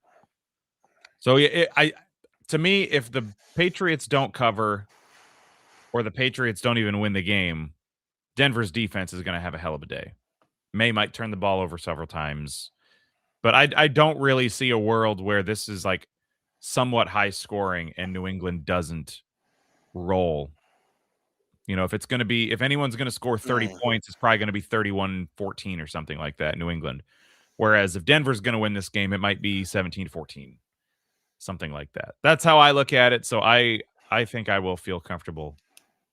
So to me, if the Patriots don't cover or the Patriots don't even win the game, Denver's defense is going to have a hell of a day. May might turn the ball over several times, but I don't really see a world where this is like somewhat high scoring and New England doesn't roll. You know, if anyone's going to score 30 points, it's probably going to be 31-14 or something like that, New England. Whereas if Denver's going to win this game, it might be 17-14, something like that. That's how I look at it. So I think I will feel comfortable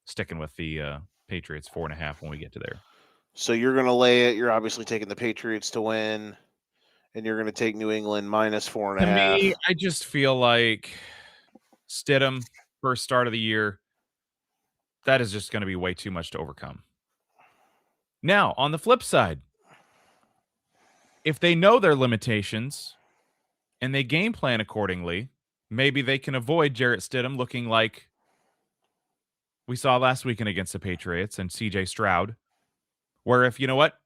sticking with the Patriots 4.5 when we get to there. So you're going to lay it. You're obviously taking the Patriots to win, and you're going to take New England -4.5. To me, I just feel like Stidham, first start of the year, that is just going to be way too much to overcome. Now, on the flip side, if they know their limitations and they game plan accordingly, maybe they can avoid Jarrett Stidham looking like we saw last weekend against the Patriots and CJ Stroud, where if, you know what,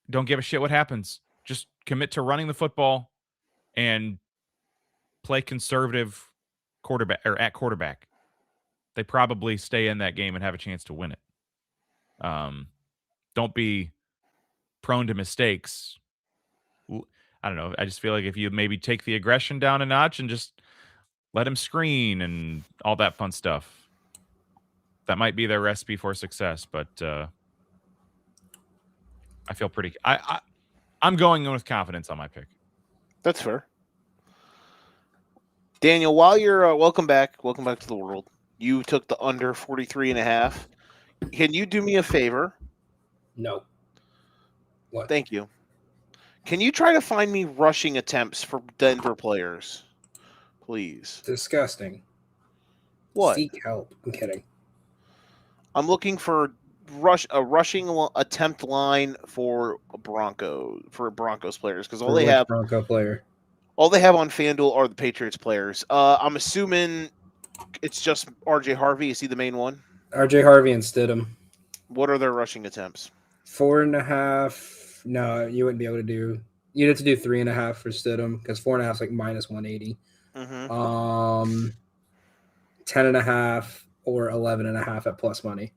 don't give a shit what happens. Just commit to running the football and play conservative at quarterback. They probably stay in that game and have a chance to win it. Don't be prone to mistakes. I don't know. I just feel like if you maybe take the aggression down a notch and just let him screen and all that fun stuff, that might be their recipe for success. But I feel pretty. I'm going in with confidence on my pick. That's fair. Daniel, while you're welcome back to the world. You took the under 43.5. Can you do me a favor? No. What? Thank you. Can you try to find me rushing attempts for Denver players, please? Disgusting. What? Seek help. I'm kidding. I'm looking for a rushing attempt line for Broncos players, because all they have Bronco player. All they have on FanDuel are the Patriots players. I'm assuming it's just RJ Harvey. Is he the main one? RJ Harvey and Stidham. What are their rushing attempts? 4.5. No, you wouldn't be able to do. You'd have to do 3.5 for Stidham because 4.5 is like -180. Mm-hmm. 10.5 or 11.5 at plus money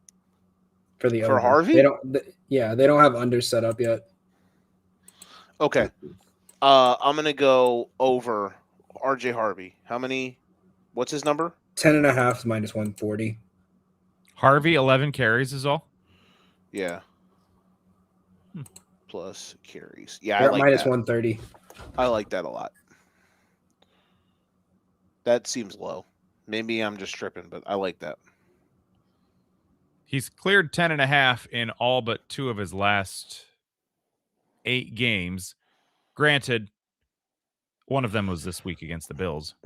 for the for over. Harvey. They don't have under set up yet. Okay. I'm gonna go over RJ Harvey. How many? What's his number? 10.5 is -140. Harvey 11 carries is all. Yeah. Plus carries. Yeah, They're I like -130. I like that a lot. That seems low. Maybe I'm just tripping, but I like that. He's cleared 10.5 in all but 2 of his last 8 games. Granted, one of them was this week against the Bills.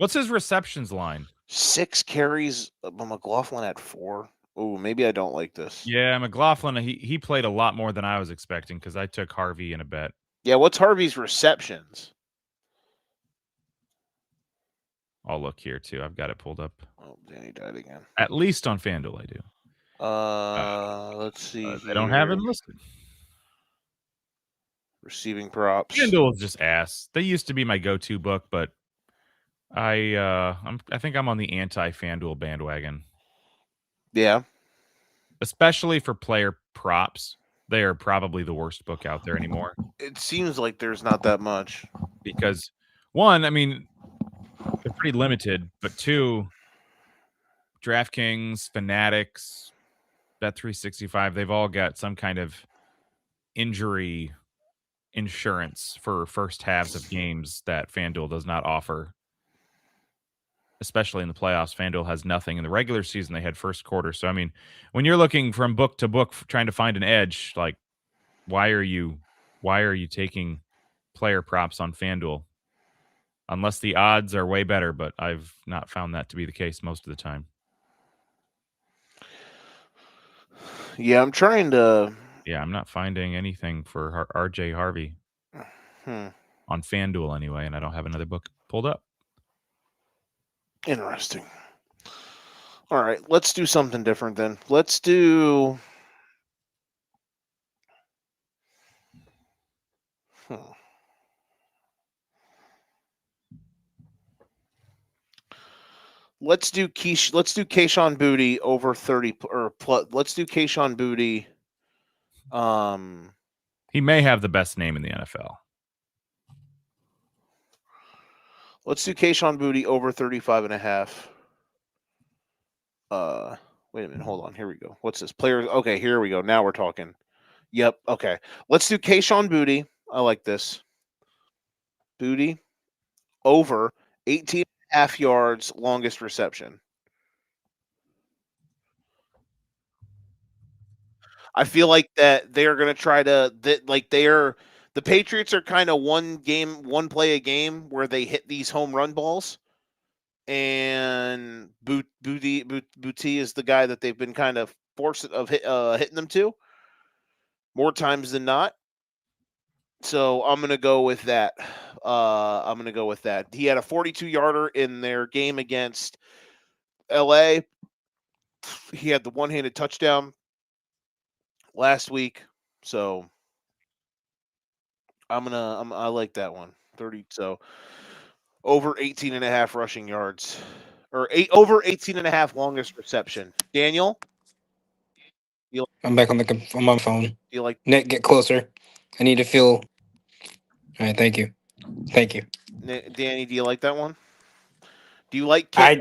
What's his receptions line? 6 carries, McLaughlin at 4. Oh, maybe I don't like this. Yeah, McLaughlin, he played a lot more than I was expecting because I took Harvey in a bet. Yeah, what's Harvey's receptions? I'll look here too. I've got it pulled up. Oh, Danny died again. At least on FanDuel, I do. Let's see. They don't have it listed. Receiving props. FanDuel is just ass. They used to be my go-to book, but I think I'm on the anti-FanDuel bandwagon. Yeah. Especially for player props. They are probably the worst book out there anymore. It seems like there's not that much. Because one, I mean, they're pretty limited, but two, DraftKings, Fanatics, Bet365, they've all got some kind of injury insurance for first halves of games that FanDuel does not offer. Especially in the playoffs, FanDuel has nothing. In the regular season, they had first quarter. So, I mean, when you're looking from book to book trying to find an edge, like, why are you taking player props on FanDuel? Unless the odds are way better, but I've not found that to be the case most of the time. Yeah, I'm trying to... Yeah, I'm not finding anything for RJ Harvey on FanDuel anyway, and I don't have another book pulled up. Interesting. All right, let's do something different then. Let's do... Let's do Keyshawn Boutte over 30 or plus. Let's do Keyshawn Boutte. He may have the best name in the NFL. Let's do Keyshawn Boutte over 35.5. Wait a minute, hold on. Here we go. What's this? Players. Okay, here we go. Now we're talking. Yep. Okay. Let's do Keyshawn Boutte. I like this. Boutte over 18.5 yards, longest reception. I feel like that they're going to try to the Patriots are kind of one play a game where they hit these home run balls, and Boutte is the guy that they've been kind of hitting them to more times than not. So I'm going to go with that. He had a 42-yarder in their game against LA. He had the one-handed touchdown last week. So I like that one. 30. So over 18.5 rushing yards, or over 18.5 longest reception. Daniel, I'm back on my phone. Do you like Nick? Get closer. I need to feel. All right, thank you. Danny? Do you like that one? Do you like? I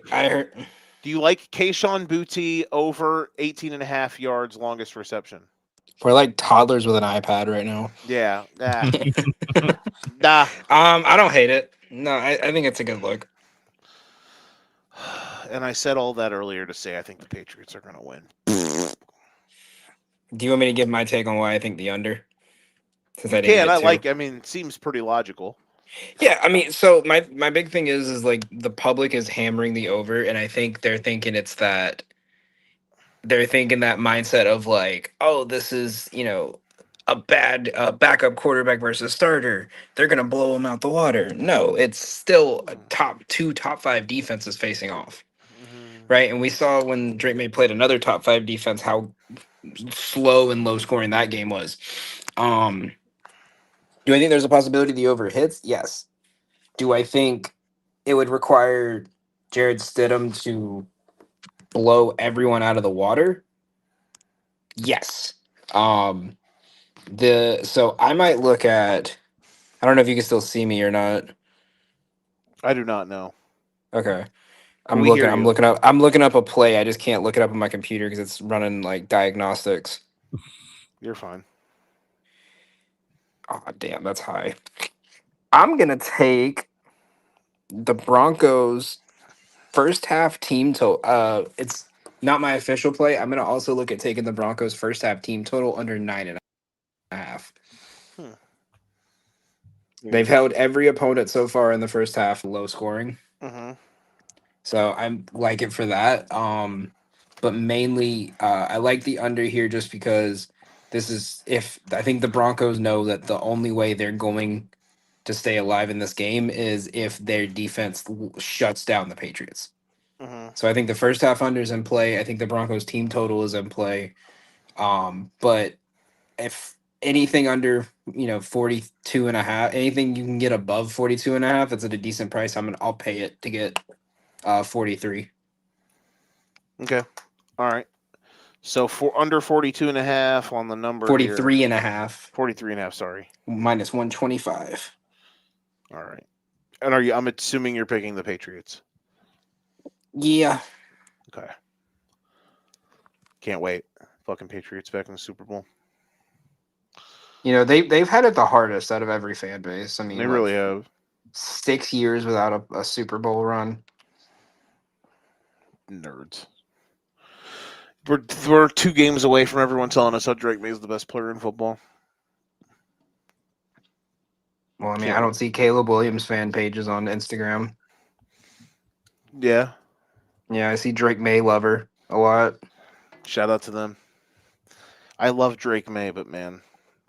heard. Do you like Keyshawn Boutte over 18.5 yards longest reception? We're like toddlers with an iPad right now. Yeah. Nah. I don't hate it. No, I think it's a good look. And I said all that earlier to say I think the Patriots are going to win. Do you want me to give my take on why I think the under? Since I mean, it seems pretty logical. Yeah, I mean, so my big thing is like the public is hammering the over, and I think they're thinking that mindset of like, oh, this is, a bad backup quarterback versus starter. They're gonna blow them out the water. No, it's still a top 5 defenses facing off, right? And we saw when Drake May played another top 5 defense how slow and low scoring that game was. Do I think there's a possibility the over hits? Yes. Do I think it would require Jared Stidham to blow everyone out of the water? Yes. So I might look at. I don't know if you can still see me or not. I do not know. Okay. I'm looking up a play. I just can't look it up on my computer because it's running like diagnostics. You're fine. Oh, damn, that's high. I'm going to take the Broncos first half team total. It's not my official play. I'm going to also look at taking the Broncos first half team total under 9.5. They've held every opponent so far in the first half low scoring. Mm-hmm. So I like it for that. But mainly I like the under here just because this is if I think the Broncos know that the only way they're going to stay alive in this game is if their defense shuts down the Patriots. Mm-hmm. So I think the first half under is in play. I think the Broncos team total is in play. But if anything under 42 and a half, anything you can get above 42 and a half, it's at a decent price. I'll pay it to get 43. Okay. All right. So for under 42.5 on the number 43 here. and a half. 43.5, sorry. Minus 125. All right. And I'm assuming you're picking the Patriots. Yeah. Okay. Can't wait. Fucking Patriots back in the Super Bowl. They've had it the hardest out of every fan base. I mean, They really have. 6 years without a Super Bowl run. Nerds. We're 2 games away from everyone telling us how Drake May is the best player in football. Well, I mean, I don't see Caleb Williams fan pages on Instagram. Yeah. Yeah, I see Drake May lover a lot. Shout out to them. I love Drake May, but man,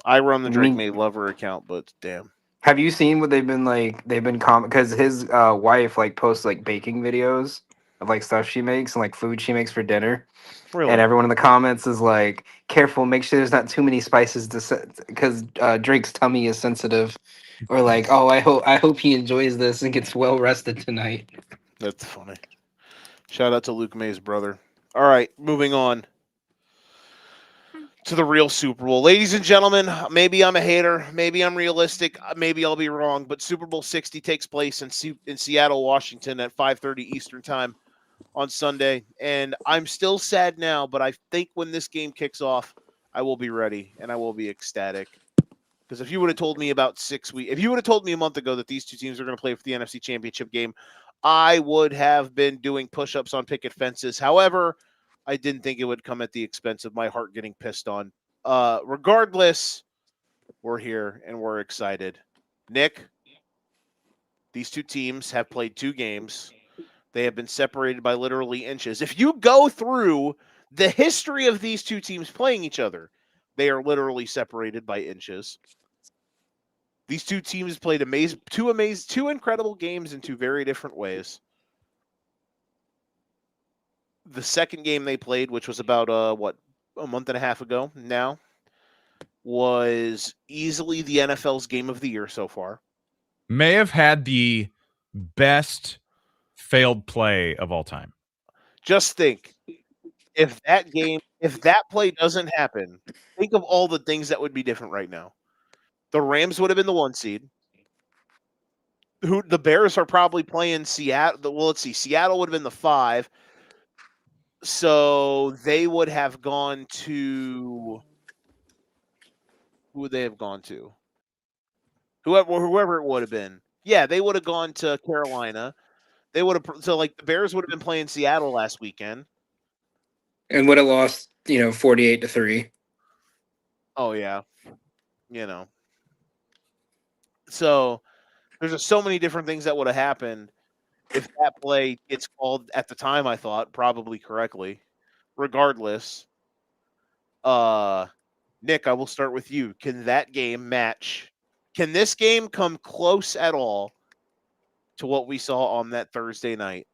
I run the Drake May lover account, but damn. Have you seen what they've been like? They've been because his wife posts baking videos of stuff she makes and food she makes for dinner. Really? And everyone in the comments is like, "Careful, make sure there's not too many spices because Drake's tummy is sensitive." Or "Oh, I hope he enjoys this and gets well rested tonight." That's funny. Shout out to Luke May's brother. All right, moving on to the real Super Bowl. Ladies and gentlemen, maybe I'm a hater, maybe I'm realistic, maybe I'll be wrong, but Super Bowl 60 takes place in Seattle, Washington at 5:30 Eastern Time on Sunday, and I'm still sad now, but I think when this game kicks off, I will be ready and I will be ecstatic. Because if you would have told me about 6 weeks, if you would have told me a month ago that these two teams are going to play for the NFC Championship game, I would have been doing push-ups on picket fences. However, I didn't think it would come at the expense of my heart getting pissed on. Regardless, we're here and we're excited. Nick, these two teams have played 2 games. They have been separated by literally inches. If you go through the history of these two teams playing each other, they are literally separated by inches. These two teams played two incredible games in 2 very different ways. The second game they played, which was about a month and a half ago now, was easily the NFL's game of the year so far. May have had the best failed play of all time. Just think, if that play doesn't happen, think of all the things that would be different right now. The Rams would have been the 1 seed. The Bears are probably playing Seattle. Well, let's see. Seattle would have been the 5. So they would have gone to. Who would they have gone to? Whoever it would have been. Yeah, they would have gone to Carolina. They would have. So the Bears would have been playing Seattle last weekend and would have lost 48-3. Oh yeah, So there's just so many different things that would have happened if that play gets called at the time. I thought probably correctly. Regardless, Nick, I will start with you. Can that game match? Can this game come close at all to what we saw on that Thursday night?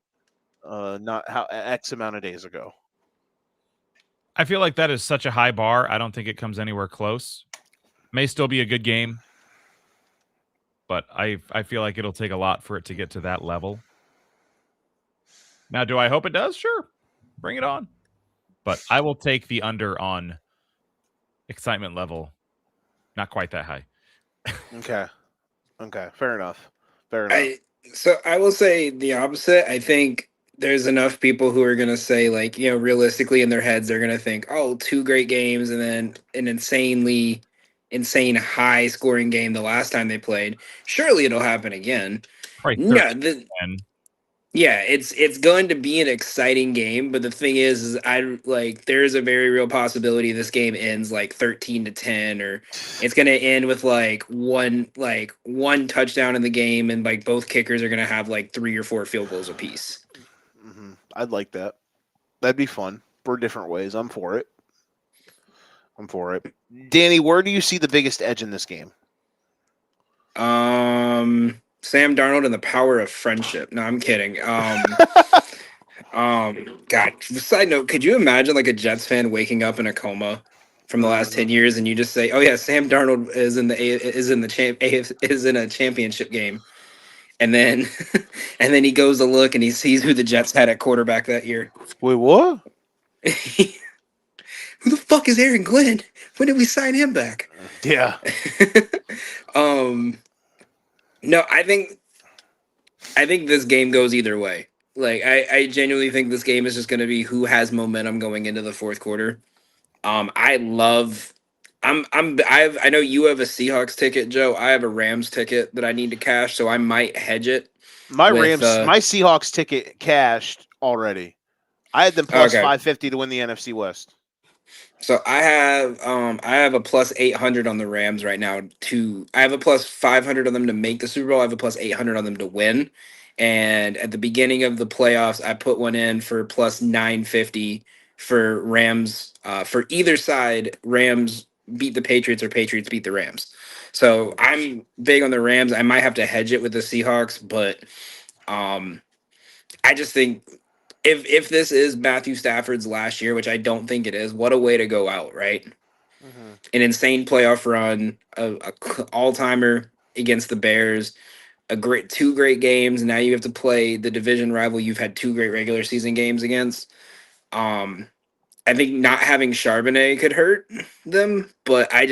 Not how X amount of days ago. I feel like that is such a high bar. I don't think it comes anywhere close. May still be a good game, but I feel like it'll take a lot for it to get to that level. Now, do I hope it does? Sure. Bring it on. But I will take the under on excitement level. Not quite that high. Okay. Fair enough. So I will say the opposite. I think there's enough people who are going to say realistically in their heads, they're going to think, oh, 2 great games and then an insane high scoring game the last time they played. Surely it'll happen again. Probably Yeah, it's going to be an exciting game, but the thing is I like there's a very real possibility this game ends like 13-10, or it's going to end with one touchdown in the game, and like both kickers are going to have like 3 or 4 field goals apiece. Mm-hmm. I'd like that. That'd be fun for different ways. I'm for it. Danny, where do you see the biggest edge in this game? Sam Darnold and the power of friendship. No, I'm kidding. God. Side note: could you imagine like a Jets fan waking up in a coma from the last 10 years, and you just say, "Oh yeah, Sam Darnold is in a championship game," and then and then he goes to look and he sees who the Jets had at quarterback that year. Wait, what? Who the fuck is Aaron Glenn? When did we sign him back? Yeah. No, I think this game goes either way. Like I genuinely think this game is just going to be who has momentum going into the fourth quarter. I love. I know you have a Seahawks ticket, Joe. I have a Rams ticket that I need to cash, so I might hedge it. My Seahawks ticket cashed already. I had them plus 550 to win the NFC West. So I have a plus 800 on the Rams right now. I have a plus 500 on them to make the Super Bowl. I have a plus 800 on them to win. And at the beginning of the playoffs, I put one in for plus 950 for Rams. For either side, Rams beat the Patriots or Patriots beat the Rams. So I'm big on the Rams. I might have to hedge it with the Seahawks, but I just think if this is Matthew Stafford's last year, which I don't think it is, what a way to go out, right? Mm-hmm. An insane playoff run, a all-timer against the Bears, two great games. Now you have to play the division rival you've had 2 great regular season games against. I think not having Charbonnet could hurt them, but I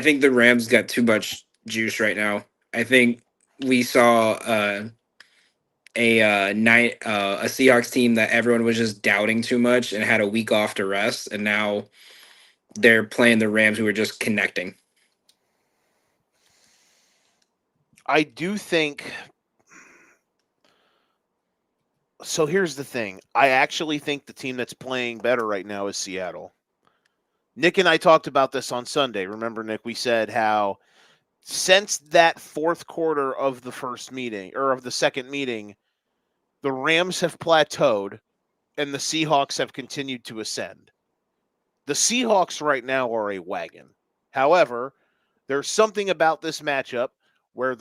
think the Rams got too much juice right now. I think we saw a Seahawks team that everyone was just doubting too much and had a week off to rest, and now they're playing the Rams, who are just connecting. I do think. So here's the thing. I actually think the team that's playing better right now is Seattle. Nick and I talked about this on Sunday. Remember, Nick, we said how since that fourth quarter of the first meeting, or of the second meeting, the Rams have plateaued and the Seahawks have continued to ascend. The Seahawks right now are a wagon. However, there's something about this matchup where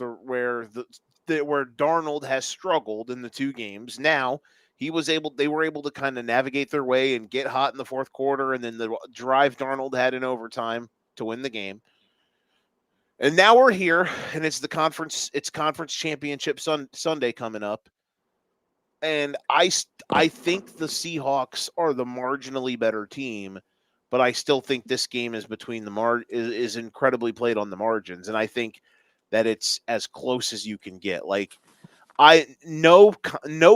Darnold has struggled in the 2 games. Now they were able to kind of navigate their way and get hot in the fourth quarter, and then the drive Darnold had in overtime to win the game. And now we're here, and it's conference championship Sunday coming up. And I think the Seahawks are the marginally better team, but I still think this game is is incredibly played on the margins, and I think that it's as close as you can get. Like, no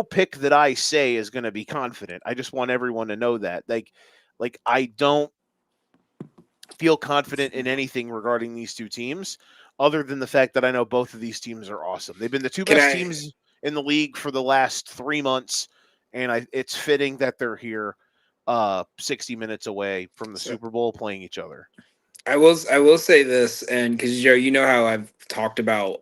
pick that I say is going to be confident. I just want everyone to know that. Like I don't feel confident in anything regarding these 2 teams, other than the fact that I know both of these teams are awesome. They've been the 2 best teams in the league for the last 3 months, and it's fitting that they're here 60 minutes away from the Super Bowl playing each other. I will say this, and because Joe, you know how I've talked about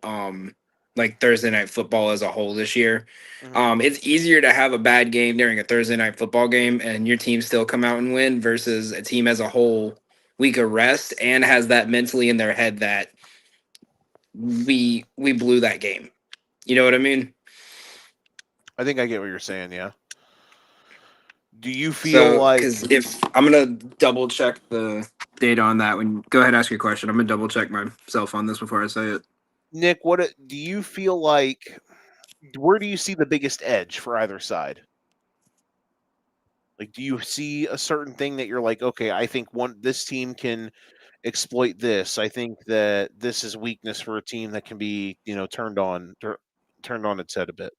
like Thursday night football as a whole this year. Mm-hmm. It's easier to have a bad game during a Thursday night football game and your team still come out and win versus a team as a whole week of rest and has that mentally in their head that we blew that game. You know what I mean? I think I get what you're saying, yeah. Do you feel like... Because if I'm going to double check the data on that, go ahead and ask your question. I'm going to double check myself on this before I say it. Nick, do you feel like... Where do you see the biggest edge for either side? Like, do you see a certain thing that you're like, okay, I think this team can exploit this. I think that this is weakness for a team that can be, turned on its head a bit.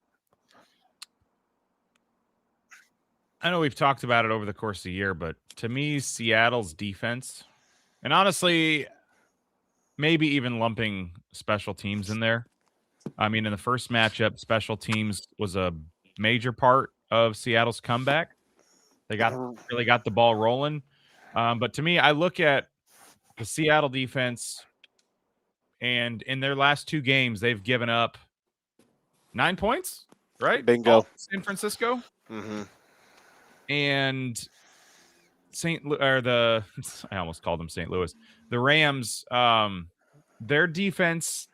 I know we've talked about it over the course of the year, but to me, Seattle's defense, and honestly, maybe even lumping special teams in there. I mean, in the first matchup, special teams was a major part of Seattle's comeback. They really got the ball rolling. But to me, I look at the Seattle defense, and in their last 2 games, they've given up 9 points, right? Bingo. All San Francisco. Mm-hmm. And I almost called them St. Louis. The Rams, their defense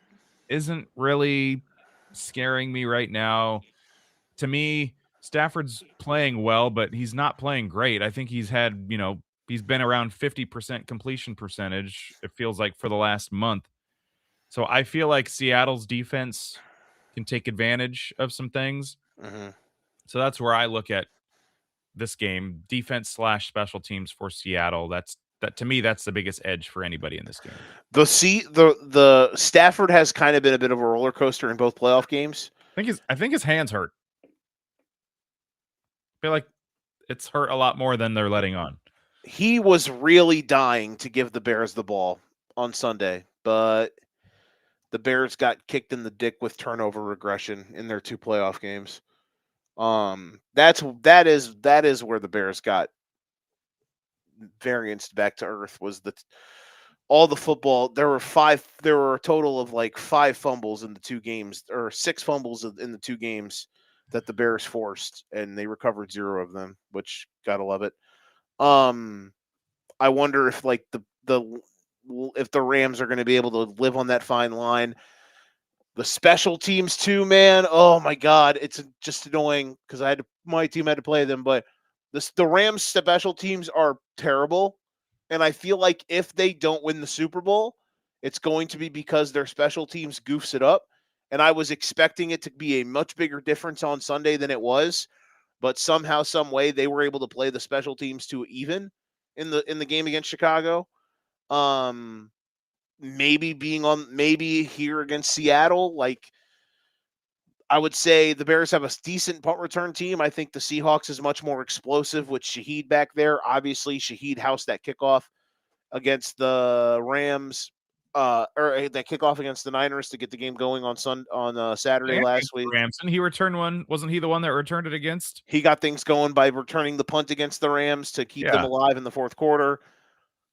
isn't really scaring me right now. To me, Stafford's playing well, but he's not playing great. I think he's been around 50% completion percentage, it feels like, for the last month. So I feel like Seattle's defense can take advantage of some things. Mm-hmm. So that's where I look at this game, defense/special teams for Seattle. To me, that's the biggest edge for anybody in this game. The Stafford has kind of been a bit of a roller coaster in both playoff games. I think his hands hurt. I feel like it's hurt a lot more than they're letting on. He was really dying to give the Bears the ball on Sunday, but the Bears got kicked in the dick with turnover regression in their 2 playoff games. That is where the Bears got variance back to earth. Was all the football? There were a total of like 5 fumbles in the 2 games, or 6 fumbles in the 2 games that the Bears forced, and they recovered 0 of them, which gotta love it. I wonder if like if the Rams are going to be able to live on that fine line. The special teams too, man. Oh my God, it's just annoying because my team had to play them, but the Rams special teams are terrible, and I feel like if they don't win the Super Bowl, it's going to be because their special teams goofs it up. And I was expecting it to be a much bigger difference on Sunday than it was, but somehow, some way, they were able to play the special teams to even in the game against Chicago. Maybe here against Seattle, like I would say the Bears have a decent punt return team. I think the Seahawks is much more explosive with Shaheed back there. Obviously, Shaheed housed that kickoff against the Rams, or that kickoff against the Niners to get the game going on Saturday last week. Ramson, he returned one. Wasn't he the one that returned it against? He got things going by returning the punt against the Rams to keep them alive in the 4th quarter.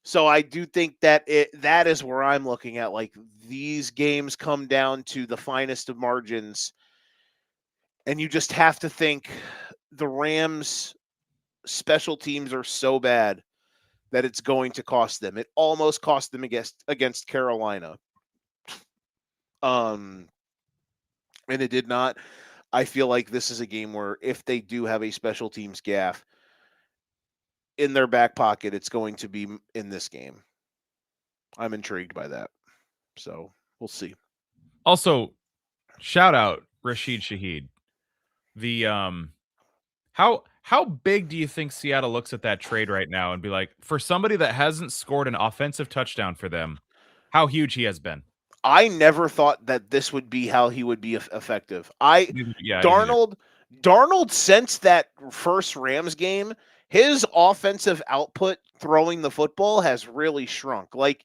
So I do think that that is where I'm looking at. Like, these games come down to the finest of margins, and you just have to think the Rams special teams are so bad that it's going to cost them. It almost cost them against Carolina. And it did not. I feel like this is a game where if they do have a special teams gaffe in their back pocket, it's going to be in this game. I'm intrigued by that. So we'll see. Also, shout out Rashid Shaheed. The how big do you think Seattle looks at that trade right now and be like, for somebody that hasn't scored an offensive touchdown for them, how huge he has been? I never thought that this would be how he would be effective. Darnold since that first Rams game, his offensive output throwing the football has really shrunk. Like,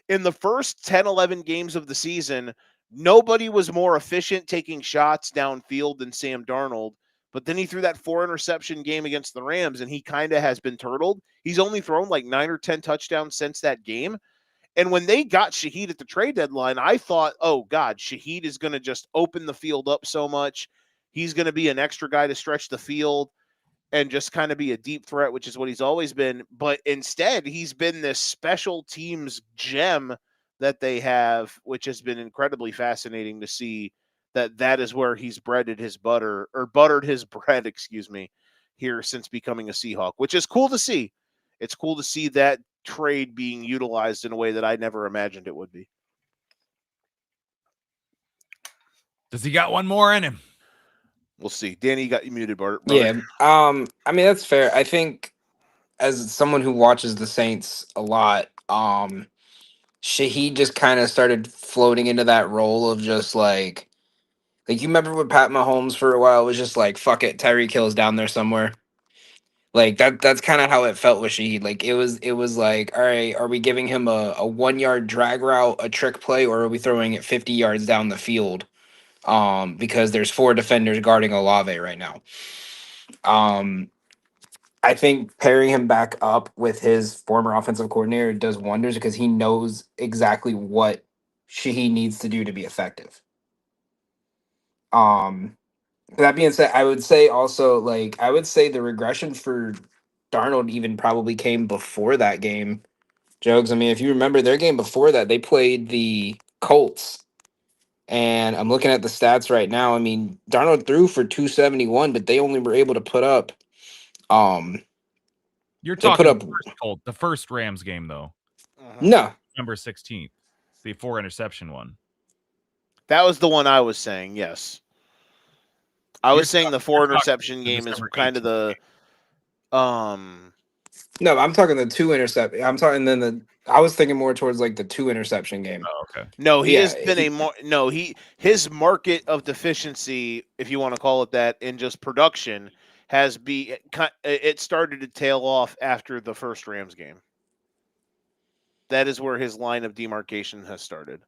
in the first 10, 11 games of the season, nobody was more efficient taking shots downfield than Sam Darnold. But then he threw that 4-interception game against the Rams, and he kind of has been turtled. He's only thrown like 9 or 10 touchdowns since that game. And when they got Shaheed at the trade deadline, I thought, oh, God, Shaheed is going to just open the field up so much. He's going to be an extra guy to stretch the field and just kind of be a deep threat, which is what he's always been. But instead, he's been this special teams gem that they have, which has been incredibly fascinating to see that is where he's buttered his bread, here since becoming a Seahawk, which is cool to see. It's cool to see that trade being utilized in a way that I never imagined it would be. Does he got one more in him? We'll see. Danny, you got you muted, brother. Yeah. I mean, that's fair. I think as someone who watches the Saints a lot, Shaheed just kind of started floating into that role of just like you remember when Pat Mahomes for a while was just like, fuck it, Tyreek Hill's down there somewhere. Like that's kind of how it felt with Shaheed. Like it was like, all right, are we giving him a 1-yard drag route, a trick play, or are we throwing it 50 yards down the field? because there's 4 defenders guarding Olave right now. I think pairing him back up with his former offensive coordinator does wonders because he knows exactly what he needs to do to be effective. That being said, I would say also the regression for Darnold even probably came before that game. Jokes. I mean, if you remember their game before that, they played the Colts. And I'm looking at the stats right now. I mean, Darnold threw for 271, but they only were able to put up You're they put talking up the first Rams game though. No. November 16th. The 4 interception one. That was the one I was saying, yes. I was saying the 4 interception game is kind of the No, I'm talking the 2 intercept. I'm talking I was thinking more towards like the 2 interception game. Oh, okay. No, has been his market of deficiency, if you want to call it that, in just production it started to tail off after the first Rams game. That is where his line of demarcation has started.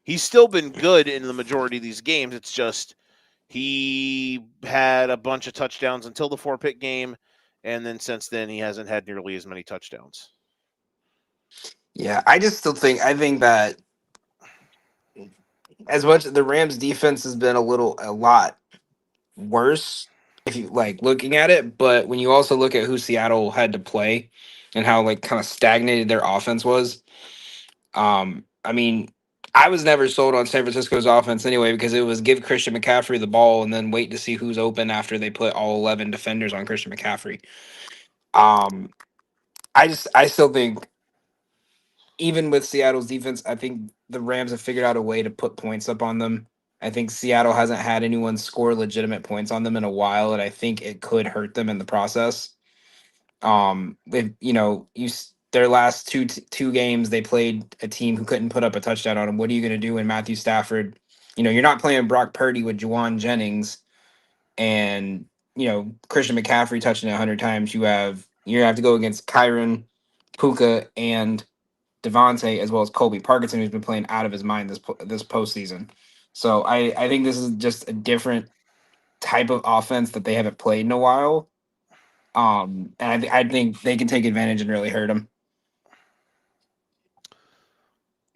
He's still been good in the majority of these games. It's just he had a bunch of touchdowns until the 4-pick game, and then since then he hasn't had nearly as many touchdowns. Yeah, I think that as much the Rams defense has been a lot worse if you like looking at it, but when you also look at who Seattle had to play and how like kind of stagnated their offense was, I mean, I was never sold on San Francisco's offense anyway because it was give Christian McCaffrey the ball and then wait to see who's open after they put all 11 defenders on Christian McCaffrey. I still think even with Seattle's defense, I think the Rams have figured out a way to put points up on them. I think Seattle hasn't had anyone score legitimate points on them in a while, and I think it could hurt them in the process. Their last two games, they played a team who couldn't put up a touchdown on them. What are you going to do when Matthew Stafford? You're not playing Brock Purdy with Juwan Jennings and Christian McCaffrey touching 100 times. You're going to have to go against Kyron, Puka, and Devontae, as well as Colby Parkinson, who's been playing out of his mind this postseason. So I think this is just a different type of offense that they haven't played in a while. And I think they can take advantage and really hurt them.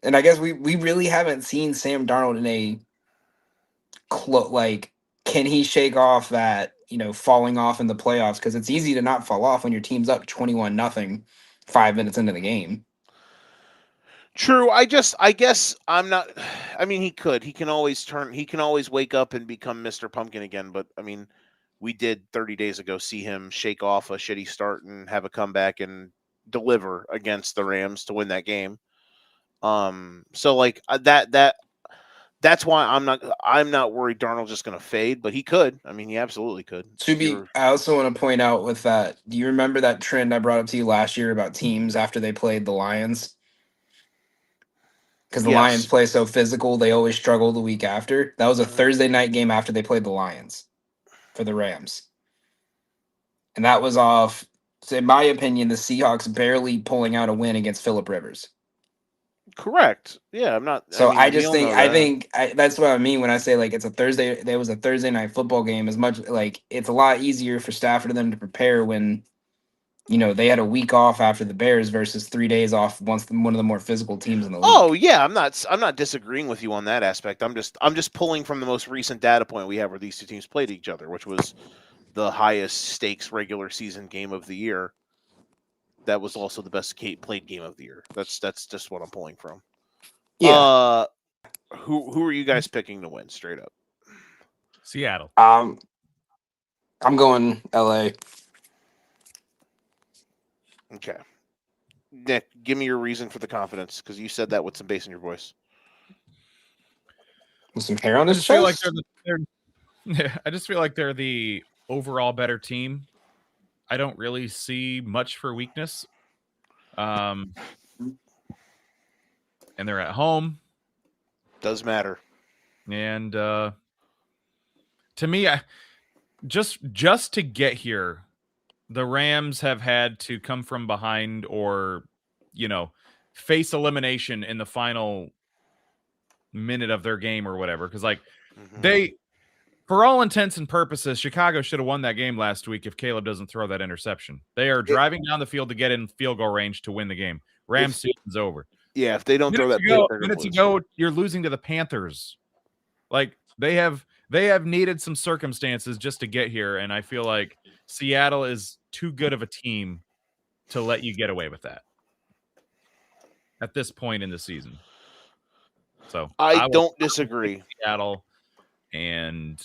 And I guess we really haven't seen Sam Darnold in a can he shake off that falling off in the playoffs? Because it's easy to not fall off when your team's up 21-0 5 minutes into the game. True. I guess I'm not. I mean, he could. He can always wake up and become Mr. Pumpkin again. But I mean, we did 30 days ago see him shake off a shitty start and have a comeback and deliver against the Rams to win that game. So like that's why I'm not worried Darnold's just going to fade, but he could. I mean, he absolutely could. I also want to point out with that. Do you remember that trend I brought up to you last year about teams after they played the Lions? Because the Lions play so physical, they always struggle the week after. That was a Thursday night game after they played the Lions for the Rams. And that was off, in my opinion, the Seahawks barely pulling out a win against Phillip Rivers. Correct. Yeah, I'm not. So I think that's what I mean when I say like it's a Thursday. There was a Thursday night football game. As much like it's a lot easier for Stafford and them to prepare when they had a week off after the Bears versus 3 days off one of the more physical teams in the league. Oh yeah, I'm not disagreeing with you on that aspect. I'm just pulling from the most recent data point we have where these two teams played each other, which was the highest stakes regular season game of the year. That was also the best played game of the year. That's just what I'm pulling from. Yeah. Who are you guys picking to win straight up? Seattle. I'm going LA. Okay. Nick, give me your reason for the confidence because you said that with some bass in your voice. With some hair on his chest? I just feel like they're the overall better team. I don't really see much for weakness. And they're at home. Does matter. And to me, just to get here, the Rams have had to come from behind or, face elimination in the final minute of their game or whatever. Because, like, They, for all intents and purposes, Chicago should have won that game last week if Caleb doesn't throw that interception. They are driving down the field to get in field goal range to win the game. Rams season's over. Yeah, if they don't throw that minutes ago, you're losing to the Panthers. Like they have needed some circumstances just to get here, and I feel like Seattle is too good of a team to let you get away with that at this point in the season. So I don't disagree. Seattle, and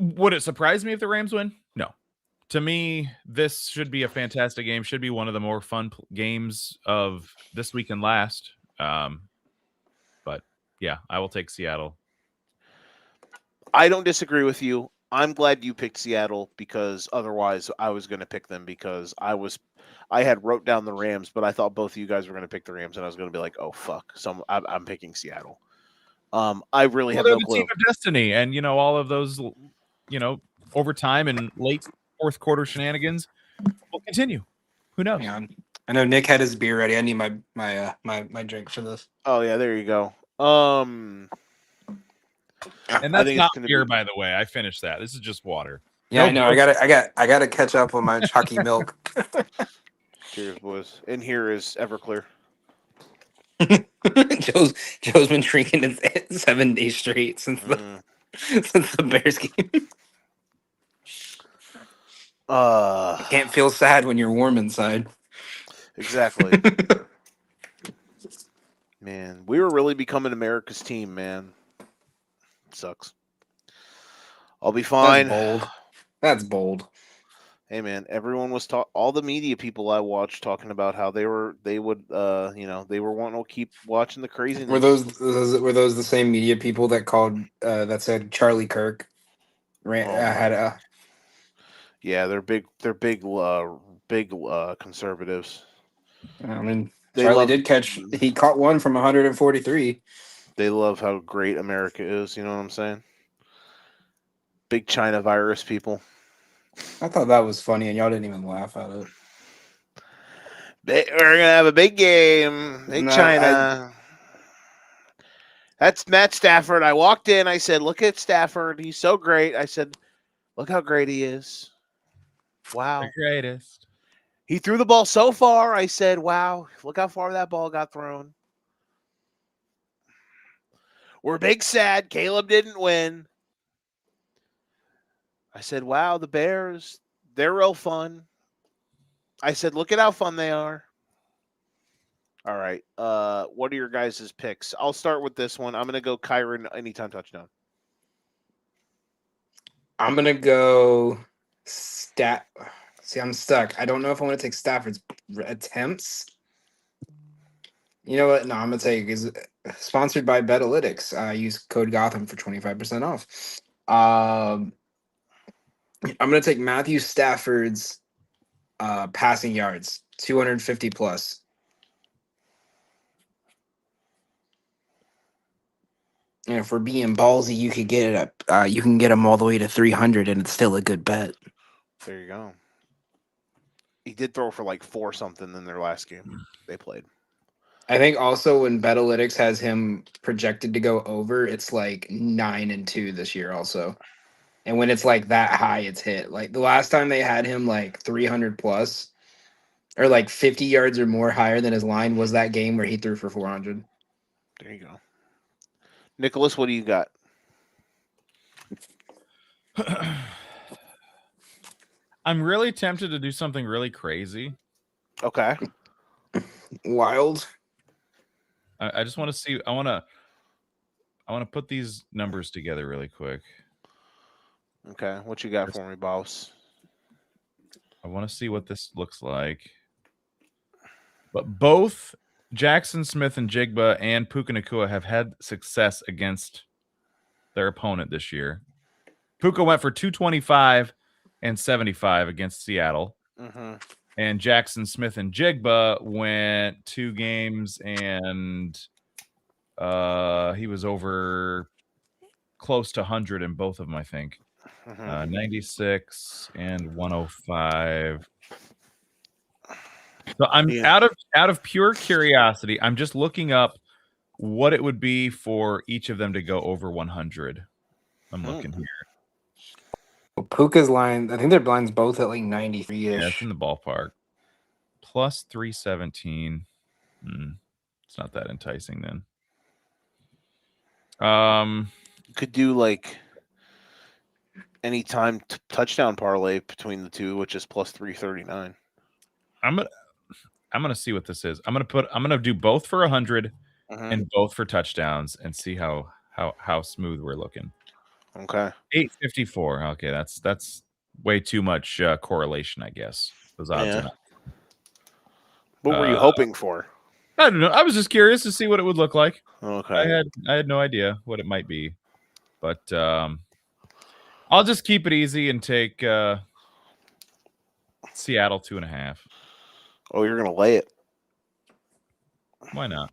would it surprise me if the Rams win? No. To me, this should be a fantastic game. Should be one of the more fun games of this week and last. But yeah, I will take Seattle. I don't disagree with you. I'm glad you picked Seattle because otherwise I was going to pick them because I had wrote down the Rams, but I thought both of you guys were going to pick the Rams, and I was going to be like, oh fuck, so I'm picking Seattle. I really have no clue. Team of destiny, and all of those, overtime and late fourth quarter shenanigans will continue. Who knows? Hang on. I know Nick had his beer ready. I need my drink for this. Oh yeah, there you go. And that's not beer, by the way. I finished that. This is just water. Yeah, I know. I gotta catch up on my chalky milk. Cheers, boys. And here is Everclear. Joe's been drinking it 7 days straight since the Bears game. Can't feel sad when you're warm inside. Exactly. Man, we were really becoming America's team, man. Sucks. I'll be fine. That's bold. Hey man, everyone was all the media people I watched talking about how they would they were wanting to keep watching the craziness. Were those the same media people that called that said Charlie Kirk had a? Yeah, they're big conservatives. I mean, he caught one from 143. They love how great America is. You know what I'm saying? Big China virus people. I thought that was funny, and y'all didn't even laugh at it. We're gonna have a big game. China. That's Matt Stafford. I walked in. I said, "Look at Stafford. He's so great." I said, "Look how great he is. Wow, the greatest." He threw the ball so far. I said, "Wow, look how far that ball got thrown." We're big sad. Caleb didn't win. I said, wow, the Bears, they're real fun. I said, look at how fun they are. All right. What are your guys' picks? I'll start with this one. I'm going to go Kyron anytime touchdown. I'm going to go See, I'm stuck. I don't know if I want to take Stafford's attempts. You know what? No, I'm going to take is sponsored by Betalytics. Use code Gotham for 25% off. I'm going to take Matthew Stafford's passing yards, 250 plus. And if we're being ballsy, you could get it up. You can get them all the way to 300, and it's still a good bet. There you go. He did throw for like 4 something in their last game they played. I think also when Betalytics has him projected to go over, it's like 9-2 this year also. And when it's like that high, it's hit. Like the last time they had him like 300 plus or like 50 yards or more higher than his line was that game where he threw for 400. There you go. Nicholas, what do you got? I'm really tempted to do something really crazy. Okay. Wild. I just want to see. I want to put these numbers together really quick. Okay, what you got for me, boss? I want to see what this looks like. But both Jackson Smith and Jigba and Puka Nacua have had success against their opponent this year. Puka went for 225 and 75 against Seattle. Mm-hmm. And Jackson Smith and Jigba went 2 games, and he was over close to 100 in both of them, I think. 96 and 105. So I'm out of pure curiosity. I'm just looking up what it would be for each of them to go over 100. I'm looking here. Well, Puka's line, I think their line's both at like 93-ish. Yeah, it's in the ballpark. Plus 317. It's not that enticing then. You could do like anytime touchdown parlay between the two, which is plus 339. I'm gonna see what this is. I'm gonna do both for 100 and both for touchdowns and see how smooth we're looking. Okay. 854. Okay, that's way too much correlation, I guess. Those odds are not. What were you hoping for? I don't know. I was just curious to see what it would look like. Okay. I had no idea what it might be, but I'll just keep it easy and take Seattle 2.5. Oh, you're gonna lay it. Why not?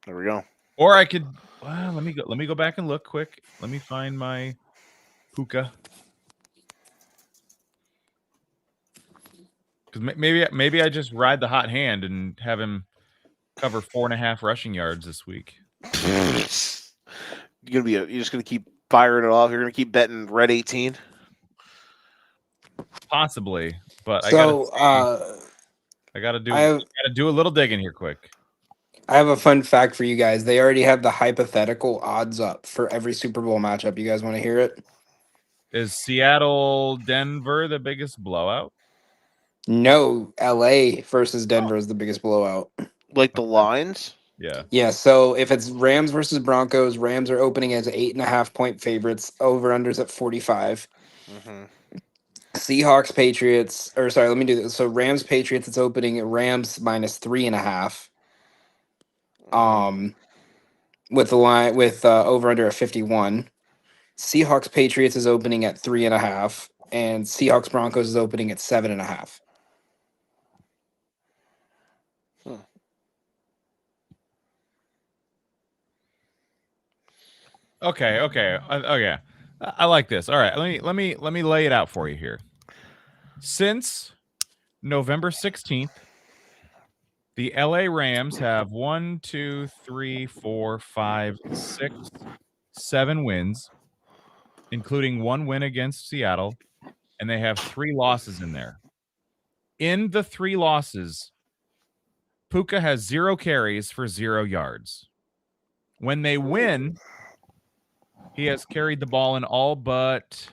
There we go. Or I could. Well, let me go back and look quick. Let me find my Puka. Because maybe I just ride the hot hand and have him cover 4.5 rushing yards this week. You're just gonna keep firing it off. You're gonna keep betting red 18. Possibly, but I gotta do a little digging here quick. I have a fun fact for you guys. They already have the hypothetical odds up for every Super Bowl matchup. You guys want to hear it? Is Seattle Denver the biggest blowout? No, LA versus Denver is the biggest blowout. Like the lines? Yeah. Yeah, so if it's Rams versus Broncos, Rams are opening as 8.5-point favorites. Over-unders at 45. Seahawks Patriots, or sorry, let me do this. So Rams Patriots, it's opening at Rams minus 3.5. With the line with over-under at 51. Seahawks Patriots is opening at 3.5, and Seahawks Broncos is opening at 7.5. Okay. I like this. All right, let me lay it out for you here. Since November 16th, the LA Rams have 1, 2, 3, 4, 5, 6, 7 wins, including 1 win against Seattle, and they have 3 losses in there. In the 3 losses, Puka has 0 carries for 0 yards. When they win, he has carried the ball in all but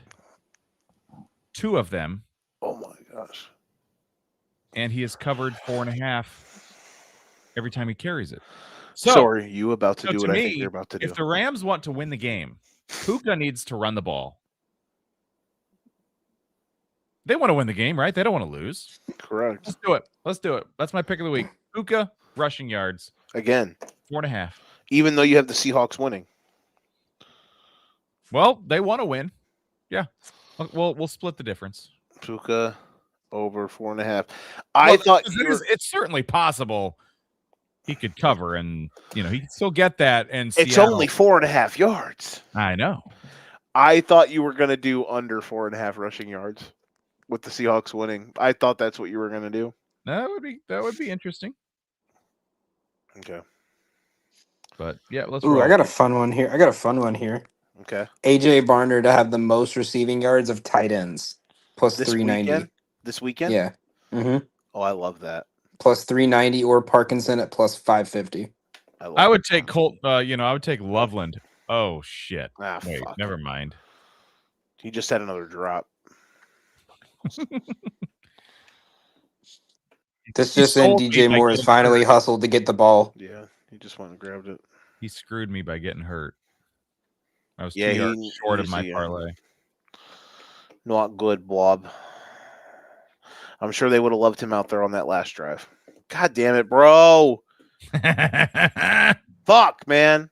2 of them. Oh my gosh. And he has covered 4.5 every time he carries it. So are you about to do what I think you're about to do? If the Rams want to win the game, Puka needs to run the ball. They want to win the game, right? They don't want to lose. Correct. Let's do it. That's my pick of the week. Puka rushing yards. Again. 4.5. Even though you have the Seahawks winning. Well, they want to win. Yeah. We'll split the difference. Puka over 4.5. I thought it's certainly possible he could cover, and he could still get that. And it's only 4.5 yards. I know. I thought you were going to do under 4.5 rushing yards with the Seahawks winning. I thought that's what you were going to do. That would be interesting. Okay. But yeah, let's. Ooh, I got a fun one here. Okay. AJ Barner to have the most receiving yards of tight ends. Plus this 390. Weekend? This weekend? Yeah. Mm-hmm. Oh, I love that. Plus 390 or Parkinson at plus 550. I would take Colt. I would take Loveland. Oh shit! Wait, fuck. Never mind. He just had another drop. This just in: DJ Moore has finally hustled to get the ball. Yeah, he just went and grabbed it. He screwed me by getting hurt. I was 2 yards short of my parlay. Not good, Blob. I'm sure they would have loved him out there on that last drive. God damn it, bro. Fuck, man.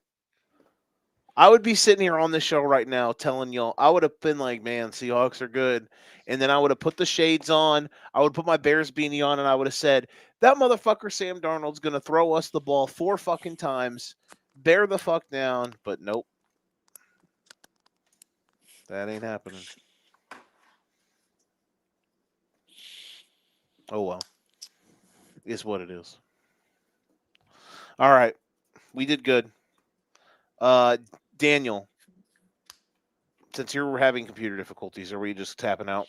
I would be sitting here on this show right now telling y'all, I would have been like, man, Seahawks are good. And then I would have put the shades on. I would put my Bears beanie on, and I would have said, that motherfucker Sam Darnold's going to throw us the ball 4 fucking times. Bear the fuck down. But nope. That ain't happening. Oh, well. It's what it is. All right. We did good. Daniel, since you're having computer difficulties, are we just tapping out?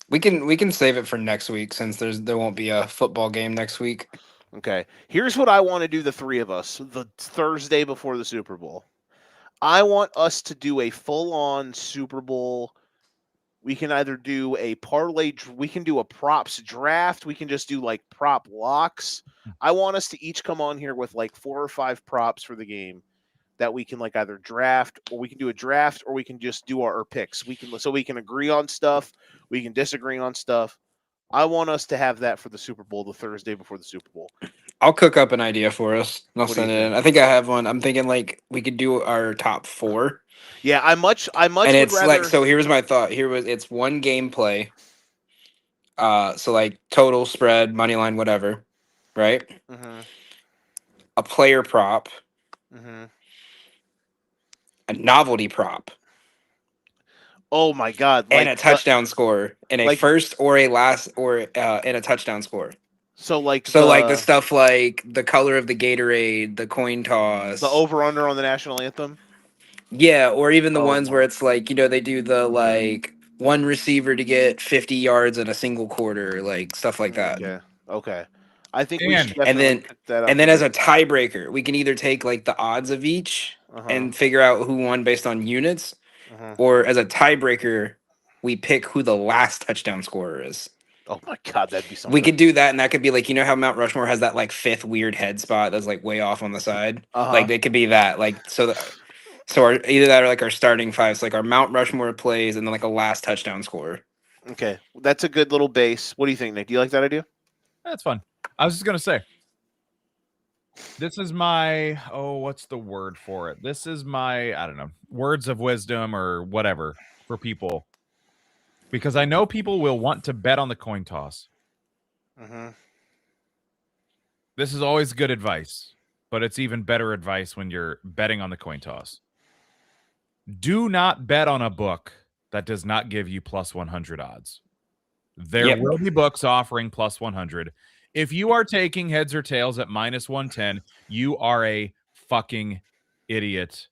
We can save it for next week since there won't be a football game next week. Okay. Here's what I want to do, the three of us, the Thursday before the Super Bowl. I want us to do a full-on Super Bowl. We can either do a parlay, we can do a props draft, we can just do like prop locks. I want us to each come on here with like 4 or 5 props for the game that we can like either draft, or we can do a draft, or we can just do our picks. We can agree on stuff, we can disagree on stuff. I want us to have that for the Super Bowl, the Thursday before the Super Bowl. I'll cook up an idea for us. I'll What do you send it in. think? I think I have one. I'm thinking like we could do our top 4. Yeah, I much And would it's rather. like, so here's my thought. It's one gameplay. So like total spread, money line, whatever, right? Mhm. A player prop, Mhm. a novelty prop, Oh my God! and a touchdown score, and a like- first or a last or and a touchdown score. So like the stuff like the color of the Gatorade, the coin toss, the over under on the national anthem. yeah, or even the Oh ones where my- it's like, they do the like one receiver to get 50 yards in a single quarter, like stuff like that. Okay. I think we should And definitely pick that up. And then as a tiebreaker, we can either take like the odds of each and figure out who won based on units, or as a tiebreaker, we pick who the last touchdown scorer is. Oh my God, that'd be something. We could do that, and that could be like, how Mount Rushmore has that like 5th weird head spot that's like way off on the side. Like it could be that, like so either that or like our starting 5, so like our Mount Rushmore plays, and then like a last touchdown scorer. Okay, that's a good little base. What do you think, Nick? Do you like that idea? That's fun. I was just gonna say, this is my what's the word for it? This is my, I don't know, words of wisdom or whatever for people, because I know people will want to bet on the coin toss. This is always good advice, but it's even better advice when you're betting on the coin toss. Do not bet on a book that does not give you plus 100 odds. There will be books offering plus 100. If you are taking heads or tails at minus 110, you are a fucking idiot.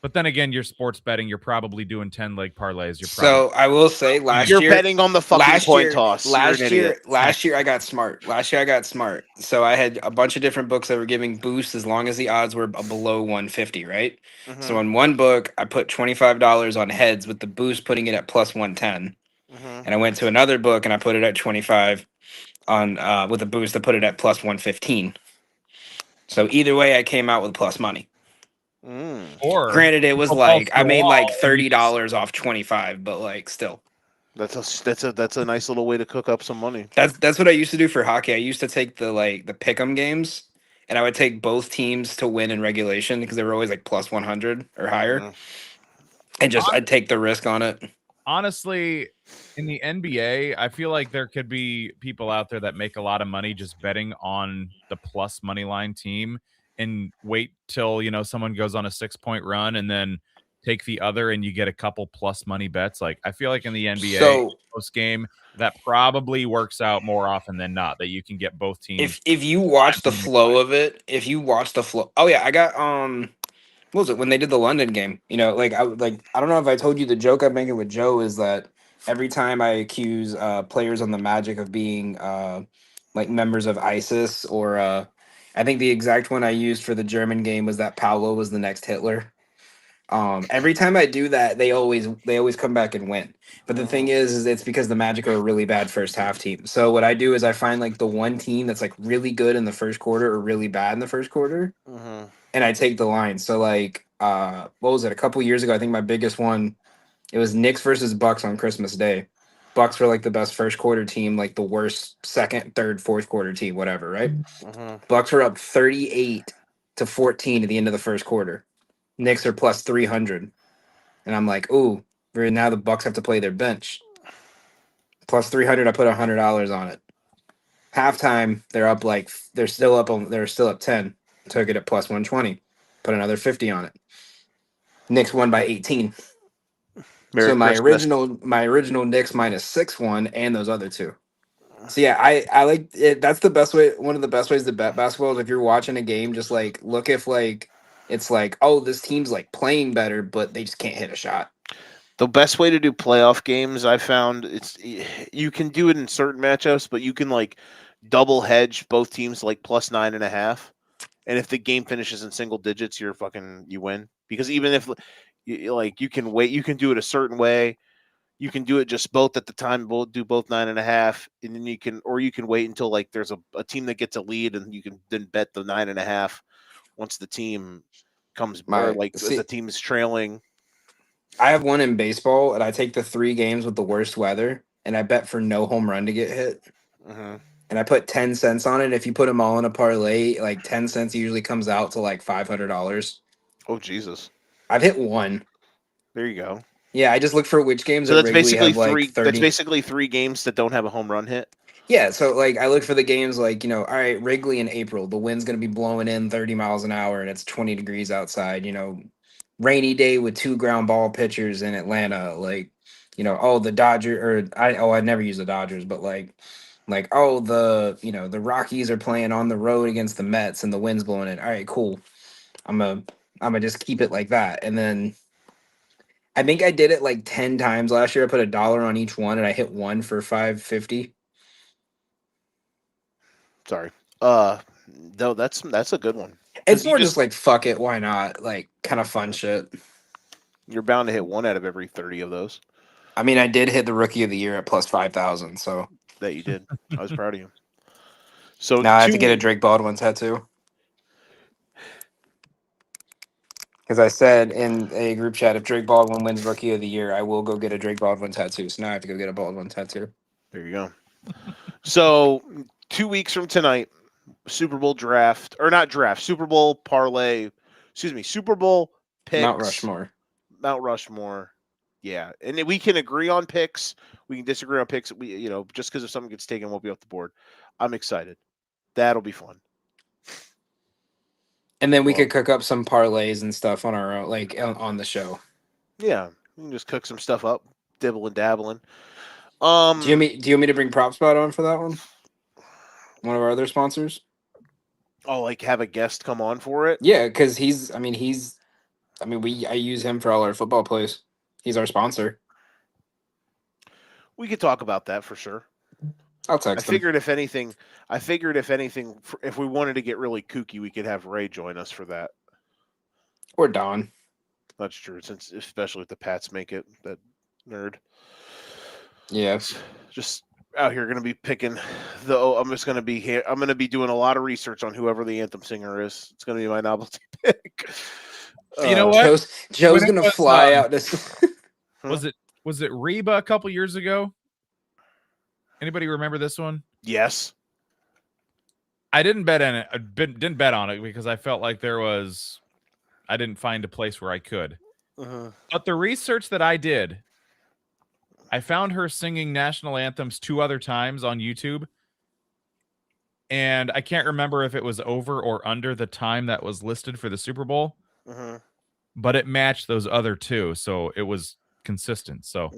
But then again, you're sports betting. You're probably doing 10-leg parlays. So I will say, you're betting on the fucking coin toss. Last year I got smart. So I had a bunch of different books that were giving boosts as long as the odds were below 150, right? So in one book, I put $25 on heads with the boost putting it at plus 110. And I went to another book and I put it at 25 on with a boost to put it at plus 115. So either way, I came out with plus money. Or granted, it was like I made like $30 off 25, but like still, that's a nice little way to cook up some money. That's what I used to do for hockey. I used to take the pick'em games, and I would take both teams to win in regulation because they were always like plus 100 or higher, and I'd take the risk on it. Honestly, in the NBA, I feel like there could be people out there that make a lot of money just betting on the plus money line team and wait till, someone goes on a 6-point run and then take the other and you get a couple plus money bets. Like, I feel like in the NBA post game, that probably works out more often than not, that you can get both teams. If you watch the flow of it, oh yeah, I got what was it when they did the London game? I don't know if I told you the joke I'm making with Joe is that every time I accuse players on the Magic of being like members of ISIS, or I think the exact one I used for the German game was that Paolo was the next Hitler. Every time I do that, they always come back and win. But the thing is it's because the Magic are a really bad first half team. So what I do is I find like the one team that's like really good in the first quarter or really bad in the first quarter, and I take the line. So like what was it? A couple years ago, I think my biggest one, it was Knicks versus Bucks on Christmas Day. Bucks were like the best first quarter team, like the worst second, third, fourth quarter team, whatever, right? Bucks were up 38-14 at the end of the first quarter. Knicks are plus 300. And I'm like, ooh, now the Bucks have to play their bench. Plus 300, I put $100 on it. Halftime, they're still up 10. Took it at plus 120. Put another 50 on it. Knicks won by 18. So my original Knicks minus 6 won, and those other two. So yeah, I like it. That's the best way. One of the best ways to bet basketball is if you're watching a game, just like look if like it's like, oh, this team's like playing better, but they just can't hit a shot. The best way to do playoff games, I found, you can do it in certain matchups, but you can like double hedge both teams like plus 9.5, and if the game finishes in single digits, you win. Because even if like you can wait, you can do it a certain way. You can do it just both at the time. We'll do both 9.5, and then you can wait until like there's a team that gets a lead, and you can then bet the 9.5 once the team comes or like as the team's trailing. I have one in baseball, and I take the 3 games with the worst weather, and I bet for no home run to get hit. Mm-hmm. And I put 10 cents on it. If you put them all in a parlay, like 10 cents usually comes out to like $500. Oh Jesus! I've hit one. There you go. Yeah, I just look for which games. So that that's Wrigley basically have, like, three. 30. That's basically 3 games that don't have a home run hit. Yeah, so like I look for the games like, all right, Wrigley in April, the wind's going to be blowing in 30 miles an hour and it's 20 degrees outside, rainy day with 2 ground ball pitchers in Atlanta, like, oh, the Dodgers, or I never use the Dodgers, but like oh, the Rockies are playing on the road against the Mets and the wind's blowing in. All right, cool. I'm gonna just keep it like that. And then I think I did it like 10 times last year. I put $1 on each one and I hit one for 550. Sorry. No, that's a good one. It's more just like fuck it, why not? Like kind of fun shit. You're bound to hit one out of every 30 of those. I mean, I did hit the rookie of the year at plus 5,000. So that you did. I was proud of you. So now I have to get a Drake Baldwin tattoo. Because I said in a group chat, if Drake Baldwin wins Rookie of the Year, I will go get a Drake Baldwin tattoo. So now I have to go get a Baldwin tattoo. There you go. So 2 weeks from tonight, Super Bowl draft, or not draft, Super Bowl parlay, Super Bowl picks. Mount Rushmore. Yeah. And we can agree on picks. We can disagree on picks. Just because if something gets taken, won't be off the board. I'm excited. That'll be fun. And then we could cook up some parlays and stuff on our own, like on the show. Yeah, we can just cook some stuff up, dibble and dabbling. Do you want me to bring Prop Spot on for that one? One of our other sponsors. Oh, like have a guest come on for it? Yeah, because I use him for all our football plays. He's our sponsor. We could talk about that for sure. I'll text him. I figured if anything, if we wanted to get really kooky, we could have Ray join us for that. Or Don. That's true, especially if the Pats make it, that nerd. Yeah. Just out here going to be picking I'm going to be doing a lot of research on whoever the anthem singer is. It's going to be my novelty pick. You know what? Joe's going to fly out this. Was it Reba a couple years ago? Anybody remember this one? Yes. I didn't bet on it. Didn't bet on it because I felt like I didn't find a place where I could. But the research that I did, I found her singing national anthems 2 other times on YouTube. And I can't remember if it was over or under the time that was listed for the Super Bowl. But it matched those other 2. So it was consistent. So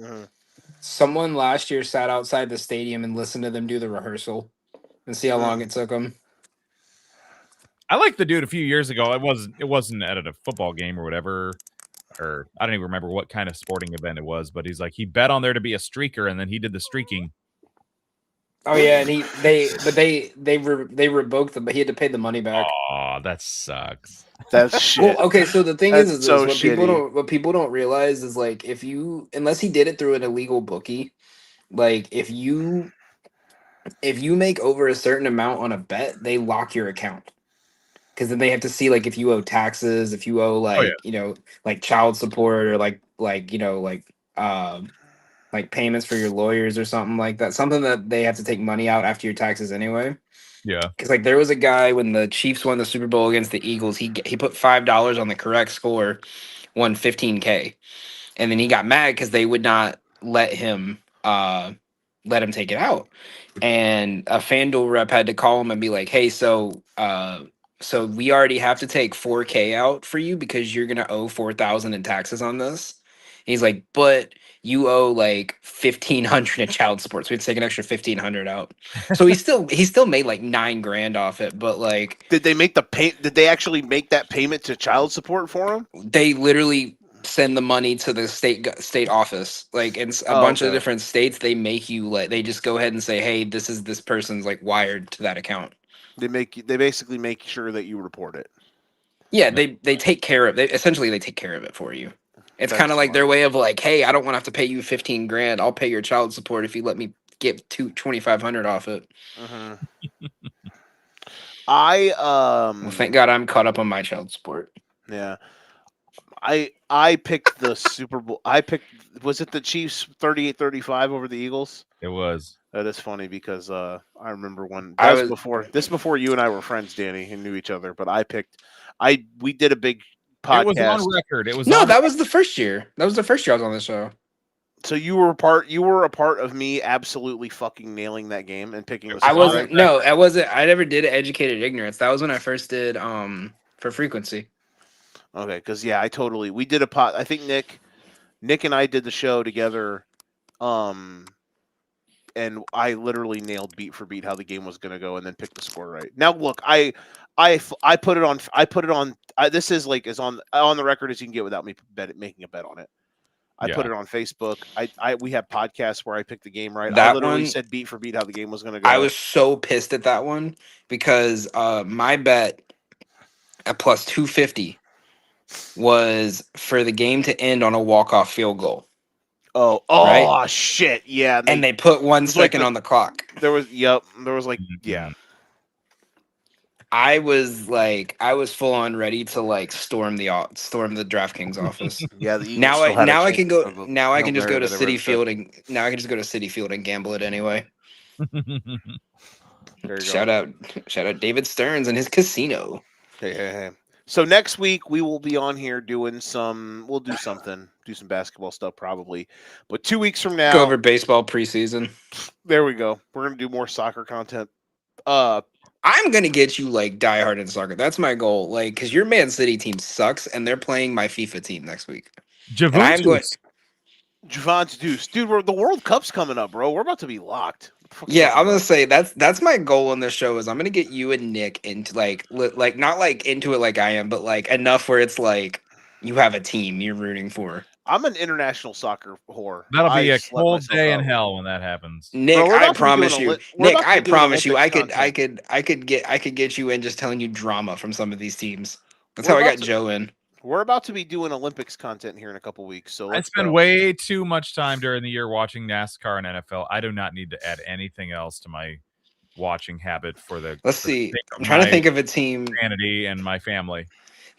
someone last year sat outside the stadium and listened to them do the rehearsal and see how long it took them. I liked the dude a few years ago. It wasn't at a football game or whatever, or I don't even remember what kind of sporting event it was. But he's like, he bet on there to be a streaker, and then he did the streaking. Oh yeah, and they revoked them, but he had to pay the money back. Oh, that sucks. That's shit. Well, okay, so the thing is so what people don't realize is like unless he did it through an illegal bookie, like if you make over a certain amount on a bet, they lock your account. Because then they have to see like if you owe taxes, if you owe like child support or like payments for your lawyers or something like that. Something that they have to take money out after your taxes anyway. Yeah. Because like there was a guy when the Chiefs won the Super Bowl against the Eagles, he put $5 on the correct score, won $15K, and then he got mad because they would not let him take it out. And a FanDuel rep had to call him and be like, "Hey, so we already have to take $4K out for you because you're gonna owe $4,000 in taxes on this." He's like, "But you owe like 1,500 in child support, so we had to take an extra 1,500 out. So he still made like $9,000 off it, but like Did they make the pay? Did they actually make that payment to child support for him? they literally send the money to the state office. Like in a bunch of different states, they make you like they just go ahead and say, hey, this is this person's like wired to that account. They basically make sure that you report it. Yeah, they take care of essentially they take care of it for you. It's That's kind of like smart. their way of like, hey, I don't want to have to pay you 15,000. I'll pay your child support if you let me get 2,500 off it. Well, thank God I'm caught up on my child support. Yeah. I picked the Super Bowl. Was it the Chiefs 38-35 over the Eagles? It was. That is funny because I remember when before you and I were friends, Danny, and knew each other. But we did a big podcast. It was on record. That was the first year. That was the first year I was on the show. So you were a part of me absolutely fucking nailing that game and picking the I wasn't. No, I wasn't. I never did Educated Ignorance. That was when I first did for Frequency. Okay, because we did a pot. I think Nick and I did the show together, and I literally nailed beat for beat how the game was going to go, and then picked the score right. Now look, I put it on. This is like as on the record as you can get without me making a bet on it. I put it on Facebook. We have podcasts where I picked the game right. I literally said beat for beat how the game was going to go. I was so pissed at that one because my bet at plus 250 was for the game to end on a walk-off field goal. Oh, right? Shit. Yeah. And they put 1 second on the clock. There was yeah. I was full on ready to like storm the DraftKings office. Yeah, the now I can just go to Citi Field and gamble it anyway. Shout out David Stearns and his casino. Hey. So next week we will be on here doing some basketball stuff probably. But 2 weeks from now, go over baseball preseason. There we go. We're going to do more soccer content. I'm going to get you like diehard in soccer. That's my goal. Like, because your Man City team sucks and they're playing my FIFA team next week. Juventus, dude, the World Cup's coming up, bro. We're about to be locked. Yeah, I'm gonna say that's my goal on this show is I'm gonna get you and Nick into like not like into it like I am, but like enough where it's like you have a team you're rooting for. I'm an international soccer whore. That'll be a cold day in hell when that happens. Nick, I promise you. Nick, I promise you, I could get you in just telling you drama from some of these teams. That's how I got Joe in. We're about to be doing Olympics content here in a couple weeks. So I spend way too much time during the year watching NASCAR and NFL. I do not need to add anything else to my watching habit for the. Let's see. I'm trying to think of a team. Sanity and my family.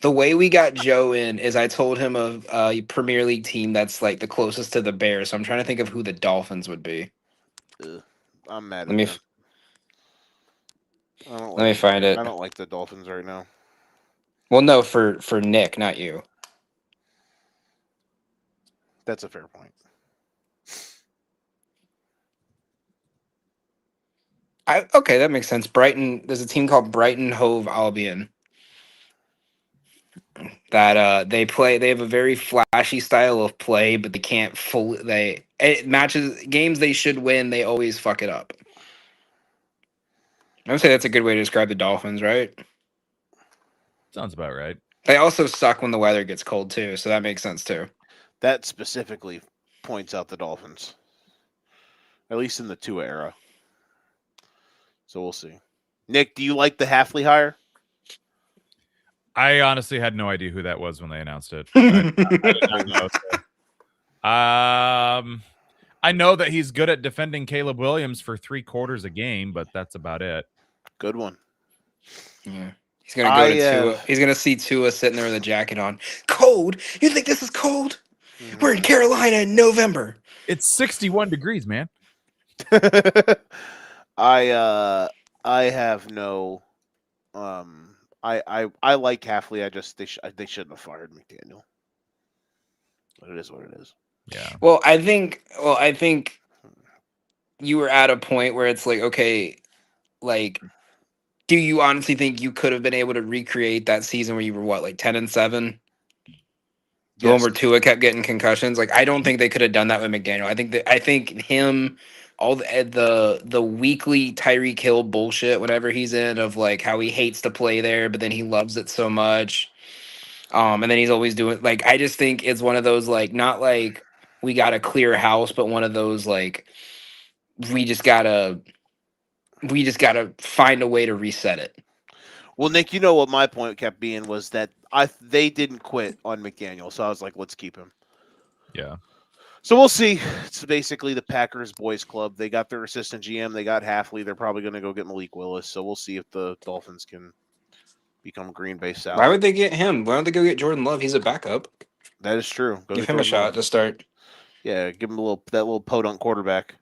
The way we got Joe in is I told him of a Premier League team that's like the closest to the Bears. So I'm trying to think of who the Dolphins would be. I'm mad. Let me find it. I don't like the Dolphins right now. Well, no, for Nick, not you. That's a fair point. Okay, that makes sense. Brighton. There's a team called Brighton Hove Albion. That they have a very flashy style of play, but they can't fully. Games they should win, they always fuck it up. I would say that's a good way to describe the Dolphins, right? Sounds about right. They also suck when the weather gets cold too, so that makes sense too. That specifically points out the Dolphins, at least in the Tua era. So we'll see. Nick, do you like the Halfley hire? I honestly had no idea who that was when they announced it. I didn't know. I know that he's good at defending Caleb Williams for 3/4 a game, but that's about it. Good one. Yeah. He's gonna go to Tua. He's gonna see Tua sitting there with a jacket on. Cold? You think this is cold? Mm-hmm. We're in Carolina in November. It's 61 degrees, man. I have no. I like Halfley. They shouldn't have fired McDaniel. But it is what it is. Yeah. Well, I think you were at a point where it's like, okay, like, do you honestly think you could have been able to recreate that season where you were what, like 10-7? The one where Tua kept getting concussions. Like, I don't think they could have done that with McDaniel. I think him, all the weekly Tyreek Hill bullshit, whatever he's in, of like how he hates to play there, but then he loves it so much. And then he's always doing like, I just think it's one of those like, not like we got a clear house, but one of those like we just gotta find a way to reset it. Well, Nick, you know what my point kept being was that they didn't quit on McDaniel, so I was like, let's keep him. Yeah. So we'll see. It's basically the Packers boys club. They got their assistant GM. They got Halfley. They're probably going to go get Malik Willis. So we'll see if the Dolphins can become Green Bay South. Why would they get him? Why don't they go get Jordan Love? He's a backup. That is true. Give him a shot to start. Yeah, give him that little podunk quarterback.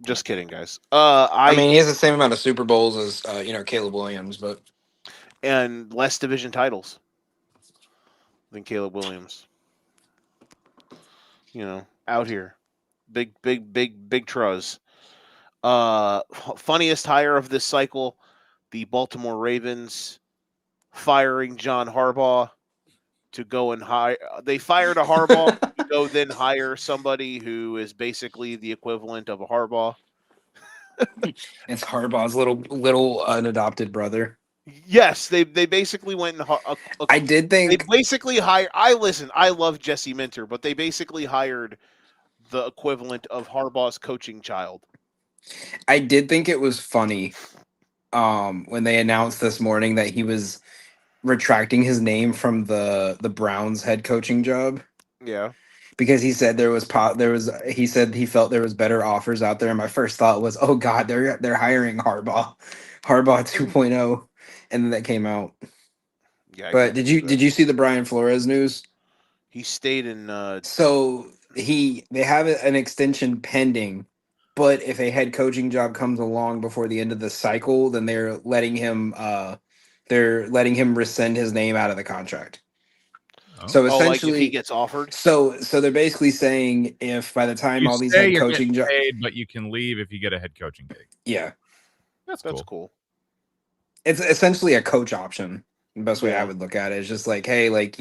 Just kidding, guys. I mean, he has the same amount of Super Bowls as Caleb Williams, but and less division titles than Caleb Williams. Out here, big truz. Funniest hire of this cycle, the Baltimore Ravens firing John Harbaugh to go and hire. They fired a Harbaugh to go then hire somebody who is basically the equivalent of a Harbaugh. It's Harbaugh's little unadopted brother. Yes, they basically went and I did think they basically hired. I love Jesse Minter, but they basically hired the equivalent of Harbaugh's coaching child. I did think it was funny when they announced this morning that he was retracting his name from the Browns head coaching job. Yeah. Because he said he said he felt there was better offers out there, and my first thought was, oh God, they're hiring Harbaugh 2.0, and then that came out. Yeah. But did you see the Brian Flores news? He stayed in. So they have an extension pending, but if a head coaching job comes along before the end of the cycle, then they're letting him rescind his name out of the contract. So essentially, like if he gets offered. So they're basically saying if by the time all these head coaching jobs, but you can leave if you get a head coaching gig. Yeah, that's cool. It's essentially a coach option. The best way I would look at it is just like, hey, like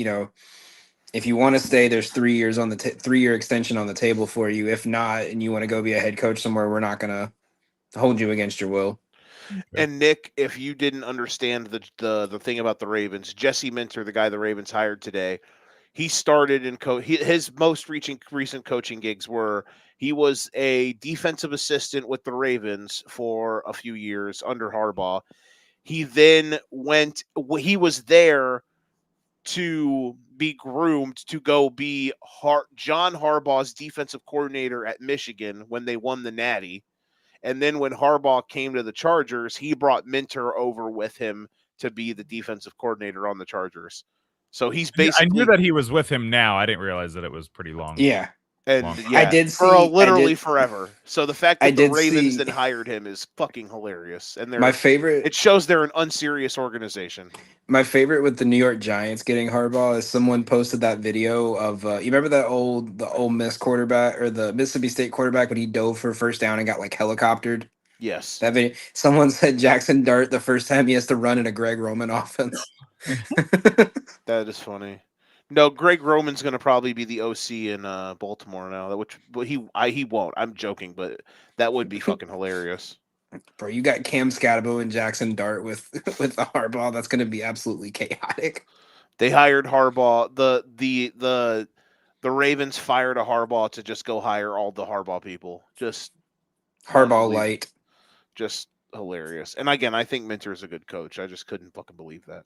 if you want to stay, there's 3 years on the 3-year extension on the table for you. If not, and you want to go be a head coach somewhere, we're not gonna hold you against your will. And Nick, if you didn't understand the thing about the Ravens, Jesse Minter, the guy the Ravens hired today, he started in his most recent coaching gigs were he was a defensive assistant with the Ravens for a few years under Harbaugh. He then he was there to be groomed to go be John Harbaugh's defensive coordinator at Michigan when they won the Natty. And then when Harbaugh came to the Chargers, he brought Minter over with him to be the defensive coordinator on the Chargers. So he's basically. I knew that he was with him now. I didn't realize that it was pretty long. Yeah. And I did for literally forever. So the fact that the Ravens then hired him is fucking hilarious. And my favorite. It shows they're an unserious organization. My favorite with the New York Giants getting Harbaugh is someone posted that video of you remember the Ole Miss quarterback or the Mississippi State quarterback when he dove for first down and got like helicoptered. Yes. That video. Someone said Jackson Dart the first time he has to run in a Greg Roman offense. That is funny. No, Greg Roman's going to probably be the OC in Baltimore now. He won't. I'm joking, but that would be fucking hilarious. Bro, you got Cam Scatabo and Jackson Dart with the Harbaugh. That's going to be absolutely chaotic. They hired Harbaugh. The Ravens fired a Harbaugh to just go hire all the Harbaugh people. Just Harbaugh light. Just hilarious. And again, I think Minter is a good coach. I just couldn't fucking believe that.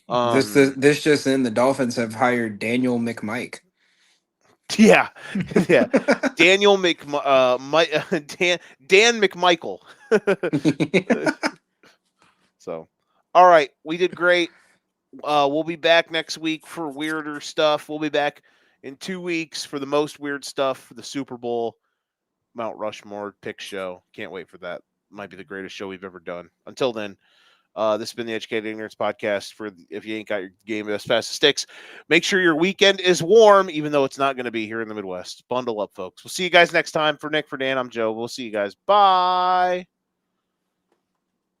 This just in, the Dolphins have hired Daniel McMike. Yeah. Daniel Dan McMichael. So, all right, we did great. We'll be back next week for weirder stuff. We'll be back in 2 weeks for the most weird stuff for the Super Bowl Mount Rushmore pick show. Can't wait for that. Might be the greatest show we've ever done. Until then. This has been the Educated Ignorance Podcast for if you ain't got your game as fast as sticks. Make sure your weekend is warm, even though it's not going to be here in the Midwest. Bundle up, folks. We'll see you guys next time. For Nick, for Dan, I'm Joe. We'll see you guys. Bye.